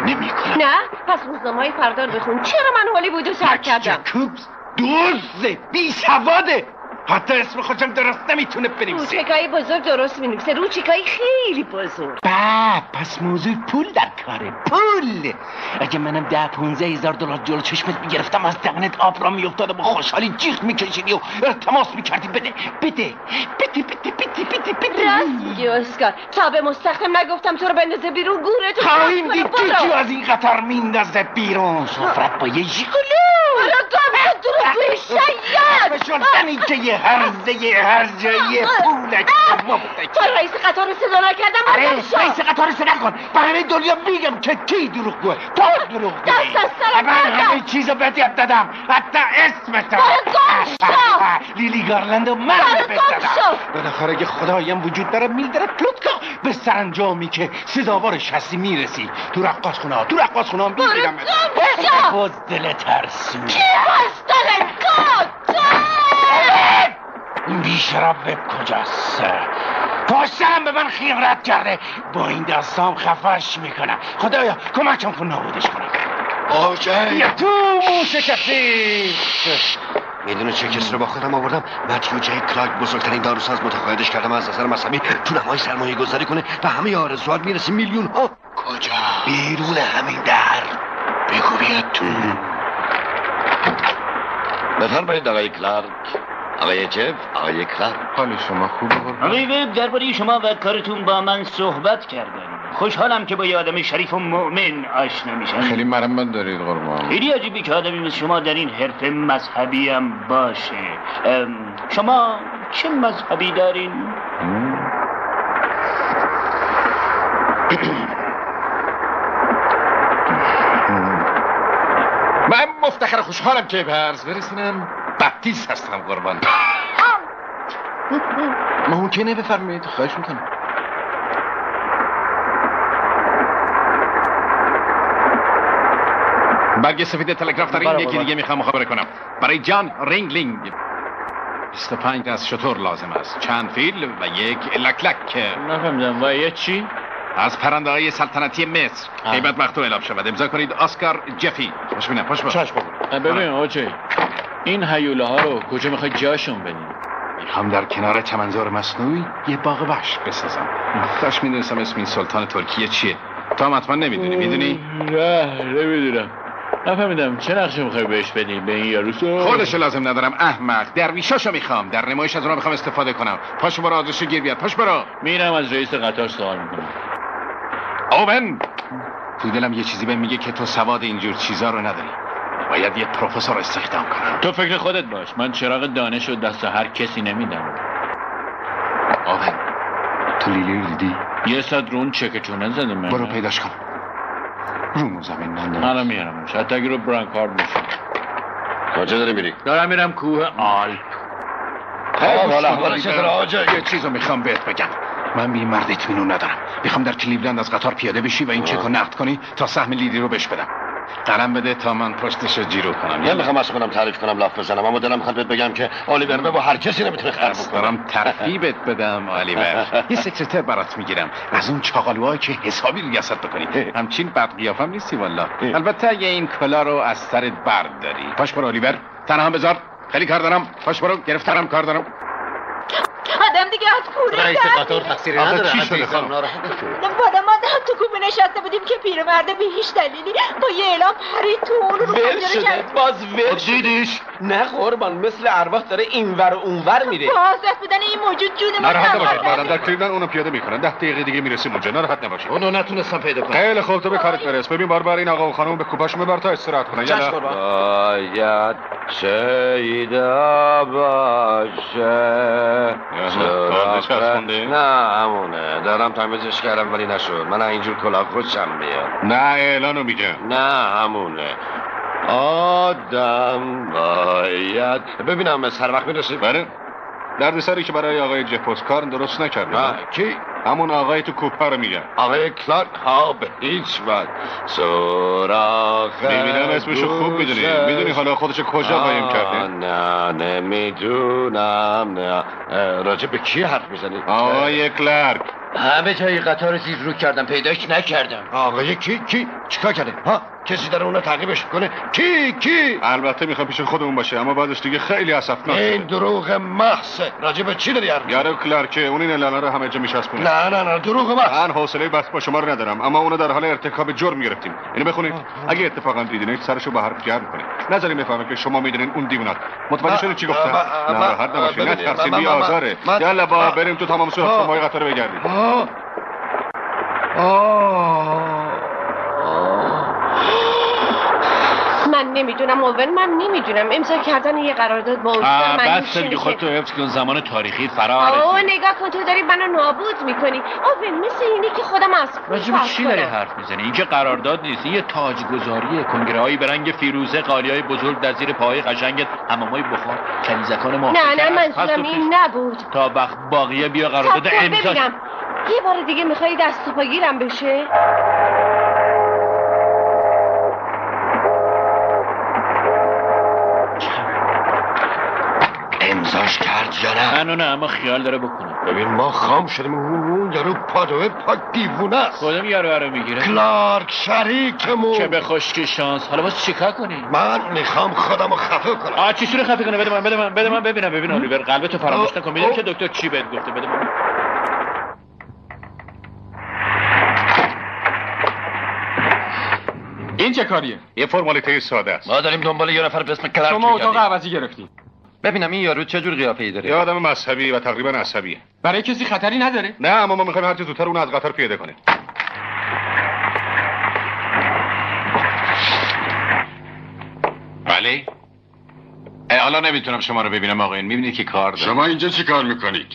نمیکنم. نه؟ پس روزنامه‌های فردا رو بخون. چرا من هالیوودو ترک کردم؟ جاکوبز دزده، بی‌سواده. حتی اسم خودم درست نمیتونه بنویسه. روچکای بزرگ درست می‌نویسه. روچکای خیلی بزرگ. پس موضوع پول در کاره. پول. اگه منم $10-15,000 جلو چشمت میگرفتم از دهنت آب را میافتاد و با خوشحالی جیغ میکشیدی و التماس میکردی بده. راست میگی اسکار. تا به مستخدم نگفتم تو رو بندازه بیرون گوره تو. خواهیم دید که از این قطار میندازه بیرون. سفرت با یه ژیگولو. برو گم دروغگوی شیاد. بشردنی که یه هر جایی پولک تو رئیس قطار رو صدا نکردم. آره رئیس قطار رو صدا کن. برای دنیا میگم که کی دروغگوه. تو دروغگوی. دست از سرم من همه چیزو بهت یاد دادم. حتی اسمتو. لیلی گارلند و من بهت دادم. بالاخره که خدایم وجود داره میداره پلوتکا به سرانجامی که سزاوارش هستی میرسی. تو رقاص خونه ها میگیرم. باز دل ترسو. کی باز دل کات؟ این بیشرف کجاست؟ پاشترم به من خیانت کرده. با این دستام خفش میکنم. خدایا کمکم کن نابودش کنم. آجای تو موشه کسی. میدونه چه کسی رو با خودم آوردم؟ متیو جی کلاک، بزرگترین داروساز. متقاعدش کردم از نظر مذهبی تو نمای سرمایه گذاری کنه و همه آرزوات میرسی میلیون ها. کجا؟ بیرون همین در. بگو بیاد تو. بفرمایید آقای کلارک. آقای جف، آقای کلارک. حال شما خوبه؟ آقای وب درباره شما و کارتون با من صحبت کردن. خوشحالم که با یه آدم شریف و مؤمن آشنا میشم. خیلی مرمت دارید قربان. خیلی عجیبی که آدمی مثل شما در این حرف مذهبی هم باشه. شما چه مذهبی دارین؟ من مفتخر خوشحالم که به عرض برسونم بپتیست هستم قربان. ممکنه بفرمایید؟ خواهش میکنم. برگ سفید تلگراف دارین؟ یکی دیگه میخوام مخابره کنم. برای جان رینگلینگ 25 از شطور لازم است. چند فیل و یک لکلک. نفهمیدم. و یه چی؟ از پرنده های سلطنتی مصر. قیمت وقت اعلام شود. امضا کنید آسکار جفی. خوش بینم. خوش ببین آجای این هیوله ها رو کجا میخوای جاشون بدین؟ میخوام در کنار چمنزار مصنوعی یه باغ وحش بسازم. داشت میدونستم اسم این سلطان ترکیه چیه. تو هم حتما نمیدونی. میدونی؟ نه نمیدونم. نفهمیدم چه نقشه میخوای بهش بدی به این یاروسو؟ خودش لازم ندارم احمق. درویشاشو میخوام. در نمایش از اونها میخوام استفاده کنم. پاشو برو آدرسو گیر بیاد. پاش برو. میرم از رئیس قطار سوال میکنم. اوون تو دلم یه چیزی بهم میگه که تو سواد اینجور چیزا رو نداری. باید یه پروفسور استخدام کنم. تو فکر خودت باش. من چراغ دانش و دست هر کسی نمیدم. اوون تو لیلی رو دیدی؟ یه ساعت رو اون چکه چونه زده من. برو پیداش کن. رو زمین ننداز. الان میارمش. حتی اگه رو برانکارد میشه. کجا داری میری؟ دارم میرم کوه آلپ. حالا چطور آجا؟ یه چیزو میخوام بهت بگم. من به این مرد اطمینان ندارم. میخوام در کلیولند از قطار پیاده بشی و این چک رو نقد کنی تا سهم لیلی رو بهش بدم. قلم بده تا من پشتشو جیرو کنم. یه میخوام از خودم تعریف کنم لاف بزنم، اما دلم میخواد بهت بگم که الیور با هر کسی نمیتونه خراب کنه. دارم ترغیبت بدم الیور. یه سکرتر برات میگیرم از اون چاقالوهایی که حسابی ریاست بکنی. همچین بد قیافم نیستی والله. البته اگه این کلا رو از سرت برداری. پاش برو الیور. تنها بذار. خیلی کار دارم. پاش برو. گرفتارم کار دارم. آدم دیگه از پولی رئیس قطار تقصیری نداره. چی شده خانم؟ بالا ما تو کومه نشسته بودیم که پیرمرد به هیچ دلیلی با یه اعلام پرید تو اون رو ول شده. باز ول دیدیش؟ نه قربان مثل ارواح داره اینور و اونور میره. حاضر بودن این موجود جون ما ناراحت نباشید. بعدم در کلیولند اونو پیاده میکنن. 10 دقیقه دیگه میرسیم اونجا. ناراحت نباشید. اونو نتونستم پیدا کنم. خیلی خوب تو به کارت برس. ببین بار این آقا و خانم به کوپاشون ببر تا استراحت کنن. چشم قربان. باید شیدا باشه. نه همونه. دارم تمیزش کردم ولی نشد. من اینجور کلاه خوشم میاد. نه اعلانو میگم. نه همونه. آدم باید ببینم هر وقت میرسید. بله درد سری که برای آقای جفوس کار درست نکرده. کی؟ همون آقای تو کوپه رو میگم. آقای کلارک. ها به هیچ وقت سراغ میبینم اسمشو خوب میدونی حالا خودشو کجا قایم کرده؟ نه نمیدونم. نه راجع به کی حرف میزنی؟ آقای کلارک. همه جای قطار زیر رو کردم پیداش نکردم. آقای کی چیکار کرده؟ ها کسی داره اونو تعقیبش کنه؟ کی؟ البته میخوام پیش خودمون باشه اما بعدش دیگه خیلی اسفناکه. این دروغ محضه. راجع به چی داری حرف میزنی؟ یارو کلارک اون این اعلانا رو همه جا میچسبونه. نه دروغ محض. من حوصله بس با شما رو ندارم اما اونو در حال ارتکاب جرم گرفتیم. اینو بخونید. اگه اتفاقا دیدینش سرشو به حرف گرم کنید. نذارین بفهمه که شما میدونین اون دیوونات. متوجه شدید چی گفتم؟ ناراحت نباشید. نه ترسین بی آزاره. یالا با بریم تو تمام صورت شما قطار بگردیم. من نمیدونم اول من نمیدونم امضا کردن یه قرارداد با اون بس دیگه خودتو حفظ کن. زمان تاریخی فرا رسید. نگاه کن تو داری منو نابود میکنی. اول مثل اینه که خودم از راجب چی داری حرف میزنی؟ این که قرارداد نیست. این یه تاجگذاریه. کنگره‌هایی به رنگ فیروزه، قالیای بزرگ در زیر پاهای قشنگت، حمامای بخار، کنیزکان ما. نه منظورم این نبود. تا وقت باقیه بیا قرارداد امضا. ببینم یه بار دیگه میخوای دست و پاگیرم بشه؟ امضاش کرد یا نه اما خیال داره بکنه. ببین ما خام شدیم. اون یارو پادوه پاک دیوونه است. خودم یارو رو میگیره. کلارک شریکمون. چه به خشکی شانس. حالا واسه چیکار کنی؟ من میخوام خودمو خفه کنم. چی شروع خفه کنه؟ بده من ببینم. ببین الیور قلبتو فراموش نکن. میدونی که دکتر چی بهت گفته. بده من. این چه کاریه؟ یه فرمالیته ساده است. ما داریم دنبال یه نفر به اسم کلارک. شما اتاق عوضی گرفتین. ببینم این یارو چه جور قیافه‌ای داره. یه آدم مذهبی و تقریبا عصبیه. برای کسی خطری نداره؟ نه اما ما میخوایم هر چه زودتر اون از قطار پیاده کنیم. بله؟ حالا نمیتونم شما رو ببینم آقایون. میبینید که کار دارم. شما اینجا چی کار میکنید؟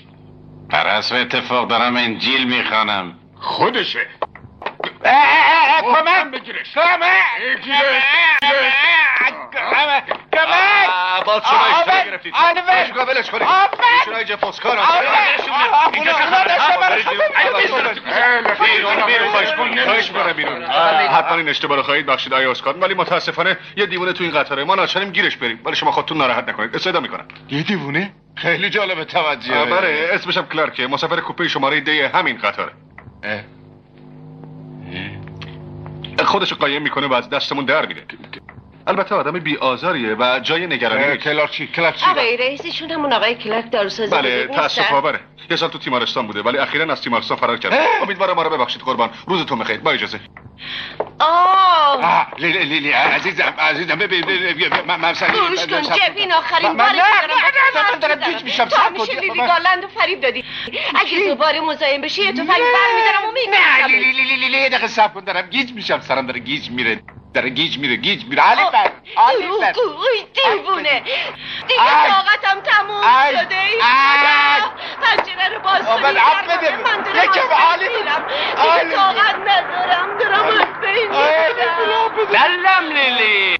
بر حسب اتفاق دارم انجیل میخوانم. خودشه. کمک بگیرش. باز شما اشتباه گرفتید. باش قابلش کنید. شنای جفوس کار بیرون. حتما این اشتباه رو خواهید بخشید آقای اسکات، ولی متاسفانه یه دیوونه تو این قطاره. ما ناچاریم گیرش بریم، ولی شما خودتون ناراحت نکنید. استفاده میکنم. یه دیوونه؟ خیلی جالب توجه. بله اسمش هم کلارکه. مسافر کوپه شماره دی همین قطاره. خودشو قایم میکنه و از دستمون در میره. البته آدم بی آزاریه و جای نگرانی. کلارچی آقای رئیسشون همون آقای کلارک داروسازی. بله تاسف آوره. یه سال تو تیمارستان بوده ولی اخیراً از تیمارستان فرار کرده. امیدوارم ما رو ببخشید قربان. روزتون بخیر. با اجازه. لیلی عزیزم ببین من گوش کن جف، این آخرین باری من دارم گیج میشم. تو همیشه لیلی گارلند رو فریب دادی. اگه دوباره مزاحم بشی یه تفنگ برمی‌دارم و نه لیلی یه دقیقه صبر کن، دارم گیج میشم، سرم داره گیج میره علی دیوونه دیگه طاقتم تموم شده. ای خدا پنجره رو باز کنی من دارم دیگه طاقت ندارم، دارم از بین میرم. سلام لیلی.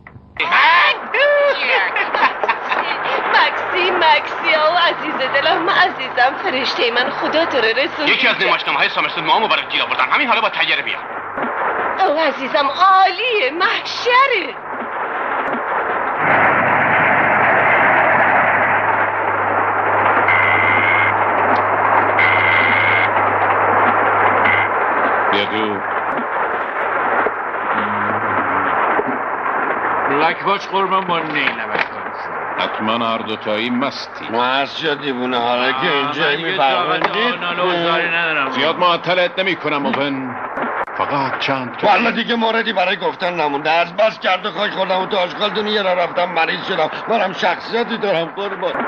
مکسی عزیز دلم، عزیزم، فرشته من، خدا تو رو رسون. یکی از نمایشنامه‌های سامرسون مامو برای گیر آوردن، همین حالا با طیاره بیا. او عزیزم عالیه، محشره. بگو بلک واچ قربان با نیلمک حتما هر دوتایی مستی. مست شد دیوونه، حالا که اینجایی میفرمندید زیاد معطلت نمی کنم اوبن، فقط چند والا دیگه موردی برای گفتن نمونده. از بس کرد و خاک خوردم و تو آشغال دنیا را رفتم، مریض شدم. منم شخصیتی دارم قربان.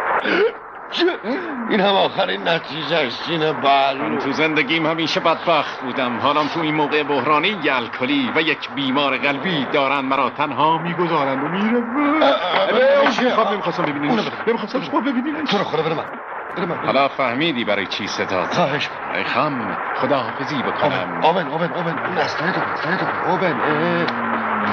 این هم آخرین نتیجه سینه من تو زندگیم همیشه بدبخت بودم، حالا تو این موقع بحرانی الکلی و یک بیمار قلبی دارن مرا تنها میگذارند و میرم. نمیخواستم ببینین. تو رو خدا بره من. حالا فهمیدی برای چی صدات؟ خواهش ای خم خداحافظی بکنم. آبن اون اسلحه داره آبن.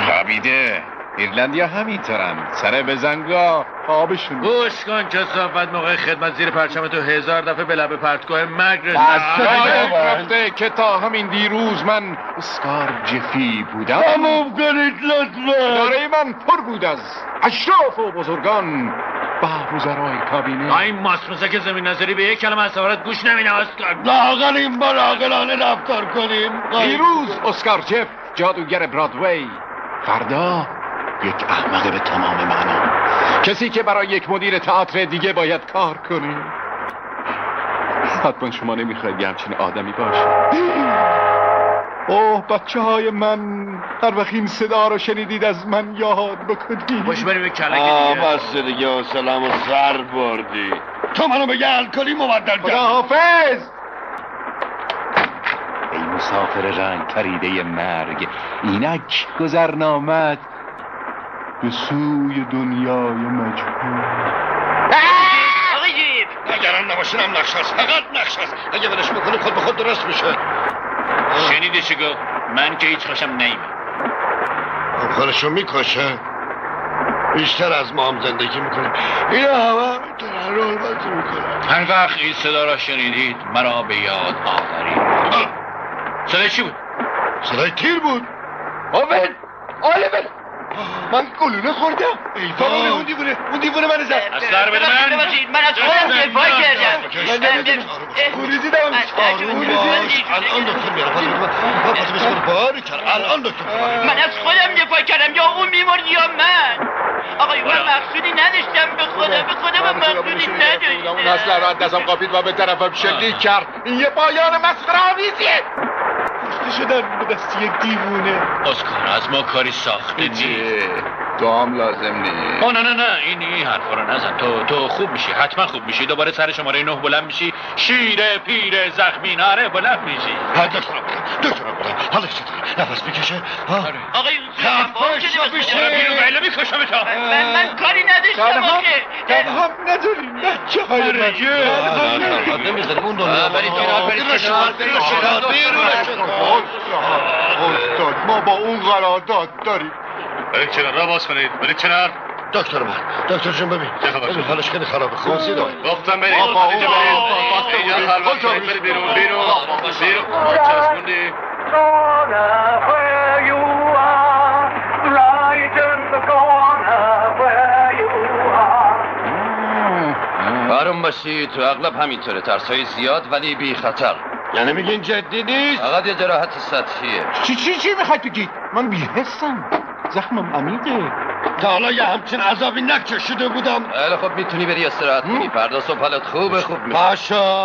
خوابیده. ایرلندیا همینطورن، سر بزنگاه آبشون. گوش کن کثافت، موقع خدمت زیر پرچم تو 1000 دفعه به لب پرتگاه مرگ رفته که تا همین دیروز من اسکار جفی بودم. تموم کنید لطفا. داره من پر بود از اشراف و بزرگان و وزرای کابینه. این ماسموسه که زمین نظری به یک کلمه از سوارت گوش نمینه اسکار. لااقل این بار عاقلانه رفتار کنیم. دیروز اسکار جف جادوگر برادوی، فردا یک احمق به تمام معنا، کسی که برای یک مدیر تئاتر دیگه باید کار کنه. حتما شما نمیخواید یه همچین آدمی باشه. اوه بچه های من، هر وقت این صدا رو شنیدید از من یاد بکنید. باش بریم به کلگی دیگه. بس دیگه حوصله‌مو سر بردی. تو منو بگه الکلی مبدل کرد. خداحافظ. ای مسافر رنگ پریده مرگ، اینک گذرنامت به سوی دنیای مجهول. آقای جیب اگرم نباشینم نقش هست، فقط نقش هست. اگه ولش میکنی خود به خود درست میشه. شنیدی چی گفت؟ من که هیچ خوشم نیمه. خودشو میکشه، بیشتر از ما هم زندگی میکنه. اینا همه میتونن رول بازی میکنن. هر وقت این صدا را شنیدید مرا به یاد آورید. صدای چی بود؟ صدای تیر بود. آلیور من گلوله خوردم. ای بابا اون دیوونه من زد. از سر بده من از خودم دفاع کردم. گریزی دارم. الان دکتر میاره. پاتو بسکن باری کرد. الان دکتر من از خودم دفاع کردم، یا اون میمرد یا من. آقای من مقصودی نداشتم، به خدا من مقصودی نداشتم. اون اصلا را دستم قاپید و به طرفم شلیک کرد. این یه پایان مسخره آمیزیه. کشته شدن به دستی یک دیوونه. اسکار از ما کاری ساخته نیست. تو هم لازم نیست. نه این حرفا رو نزن. تو خوب میشی، حتما خوب میشی. دوباره سر شماره 9 بلند میشی، شیر پیر زخمی ناره بلند میشی. دکتر حالش چطوره؟ نفس میکشه؟ آقای بیرون میکشم تا. من کاری نداشتم آخه. تنها نداریم بچه های من. نمیذاریم اون دنیا. استاد ما با اون قرارداد داریم. برید کنار را باز کنید. برید کنار. دکتر جون ببین حالش خیلی خرابه. خواستی دار گفتم برید. برید بیرون. چسبوندی. آروم باشی، تو اغلب همینطوره، ترسای زیاد ولی بی خطر. یعنی میگین جدی نیست؟ فقط یه جراحت سطحیه. چی میخواید بگید؟ من بی‌حسم، زخمم عمیقه. تا حالا یه همچین عذابی نکشیده بودم. خیلی خب میتونی بری استراحت کنی، فردا صبح حالت خوب میشه.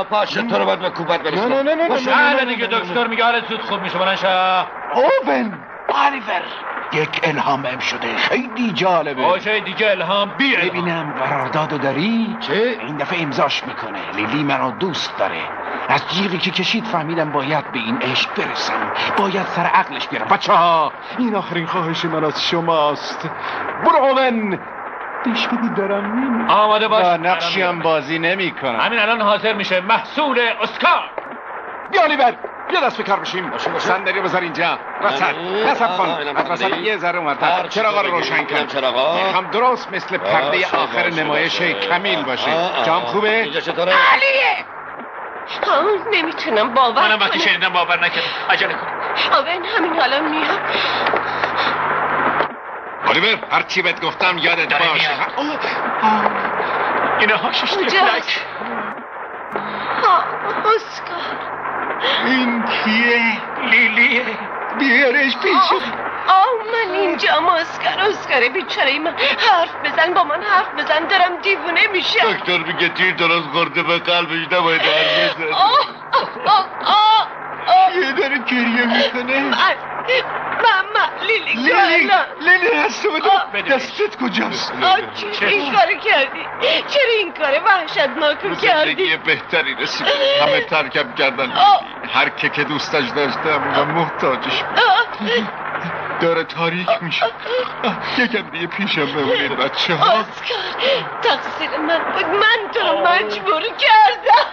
پاشا تو رو باید به کوبت برسونم. نه دیگه دکتر میگه حالت زود خوب میشه. بلند شو. اوون آلیور یک الهام بهم شده، خیلی جالبه. واژه دیگه الهام بیه. ببینم قراردادو داری؟ چه؟ این دفعه امضاش میکنه. لیلی منو دوست داره. از جیغی که کشید فهمیدم باید به این عشق برسم، باید سر عقلش بیارم. بچه‌ها این آخرین خواهش من از شماست. برو اومن بهش بگو دارم نمی آماده باش. با نقشی هم بازی نمی کنم. همین الان حاضر میشه محصول اسکار. بیا لیور بیا دست به کار بشیم. صندلی بذار اینجا وسط. نصب کن از وسط یه ذره اومد. چراغا رو روشن کن. هم درست مثل پرده آخر نمایش کمیل باشه. جام خوبه؟ علیه نمیتونم باور منم وقتی شنیدم باور نکردم. عجله کن. آون همین حالا میاد. الیور هرچی بهت گفتم یادت باشه. اینا هاشش کجاست؟ اسکار این کیه؟ لیلیه. بیارش پیش. من اینجام. اسکار بیچاره من. حرف بزن با من حرف بزن، دارم دیوونه میشم. دکتر میگه تیر درست خورده به قلبش نباید حرف بزن. یه داره گریه میکنه. لیلی هست بده. دستت کجاست؟ چرا این کار کردی؟ چرا این کار وحشتناکو کردی؟ زندگی بهتری رسید. همه ترکم کردن. هر که دوستش داشتم و محتاجش داره تاریک میشه. یکم دیگه پیشم بمونید بچه ها. اسکار تقصیر من بود، من تو رو مجبور کردم.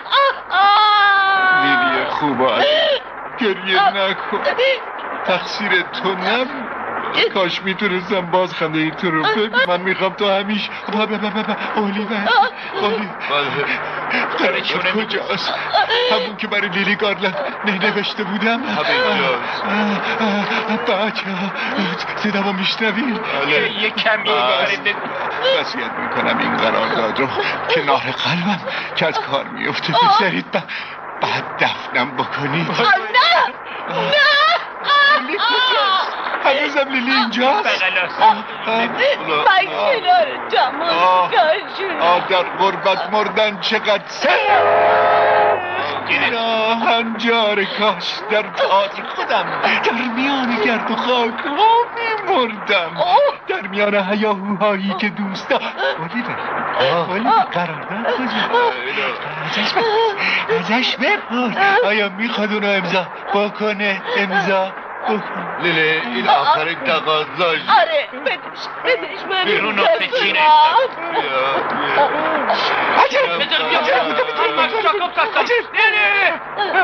لیلی خوبه گریه نکن، تقصیر تو نبود. کاش میتونستم باز خنده ای تو رو ببین. من میخوام تو همیشه اولیور کجاست؟ همون که برای لیلی گارلند نوشته بودم. بچه صدامو میشنوین؟ یه کمی وصیت میکنم این قرارداد رو کنار قلبم که از کار میفته بذارید بعد دفنم بکنید. نه لیلی کجاست؟ هنوزم لیلی اینجاست؟ من کنار جمال در غربت مردن چقدر اینا هنجار کاش در تئاتر خودم در میان گرد و خاک میمردم، در میان هیاهوهایی که دوست دارم. اولیور قرارداد کجا؟ ازش بپرس آیا میخواد اونو امضا بکنه؟ لیلی این آخرین تقاضاش. آره بدش من بیرون نقطه چینه.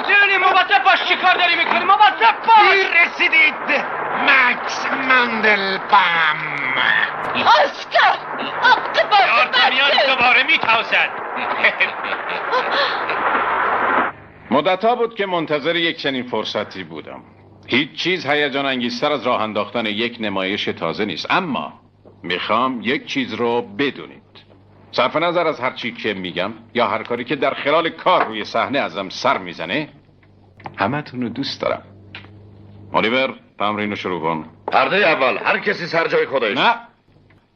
لیلی مواظب باش، چی کار داری میکنی؟ مواظب باش. رسیدید مکس مندلبام. اسکار میان دوباره میتاسد. مدت‌ها بود که منتظر یک چنین فرصتی بودم. هیچ چیز هیجان انگیزتر از راه انداختن یک نمایش تازه نیست، اما میخوام یک چیز رو بدونید. صرف نظر از هر چی که میگم یا هر کاری که در خلال کار روی صحنه ازم سر میزنه، همتون رو دوست دارم. الیور تمرین رو شروع کن. پرده اول هر کسی سر جای خودش. نه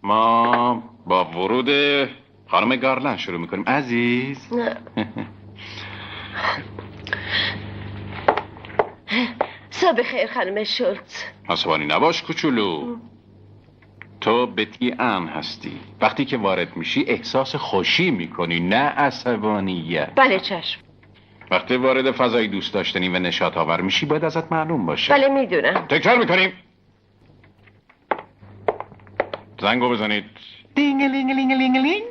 ما با ورود خانم گارلند شروع میکنیم عزیز. صبح خیر خانم شولتز. عصبانی نباش کوچولو. تو بتی ان هستی. وقتی که وارد میشی احساس خوشی میکنی، نه عصبانیت. بله چشم. وقتی وارد فضای دوست داشتنی و نشاط آور میشی باید ازت معلوم باشه. بله میدونم. تکرار میکنیم. زنگو بزنید. دینگلینگلینگلینگلینگ.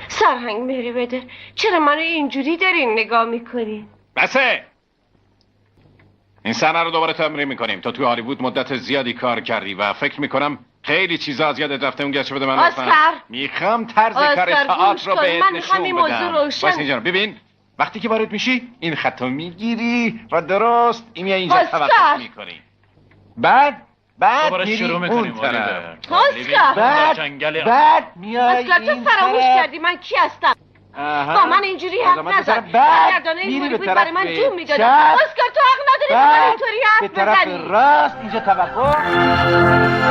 سرهنگ میری بده. چرا منو اینجوری دارین نگاه میکنین؟ بسه. این صحنه رو دوباره تمرین میکنیم. تو توی هالیوود مدت زیادی کار کردی و فکر میکنم خیلی چیزا از یادت رفته. اون گچه بده من لطفاً. میخوام طرز کار تئاتر رو بهت نشون بدم. واسه اینجا ببین وقتی که وارد میشی این خطو میگیری و درست میای اینجا توقف میکنی. بعد شروع میکنیم. اسکار بعد میای اسکار تو فراموش کردی من کی هستم. با من اینجوری حرف نزن. برگردانه این بود برای من جون میدادم. اسکار تو حق نداری من اینطوری حرف بزنی. به طرف راست اینجا توقف.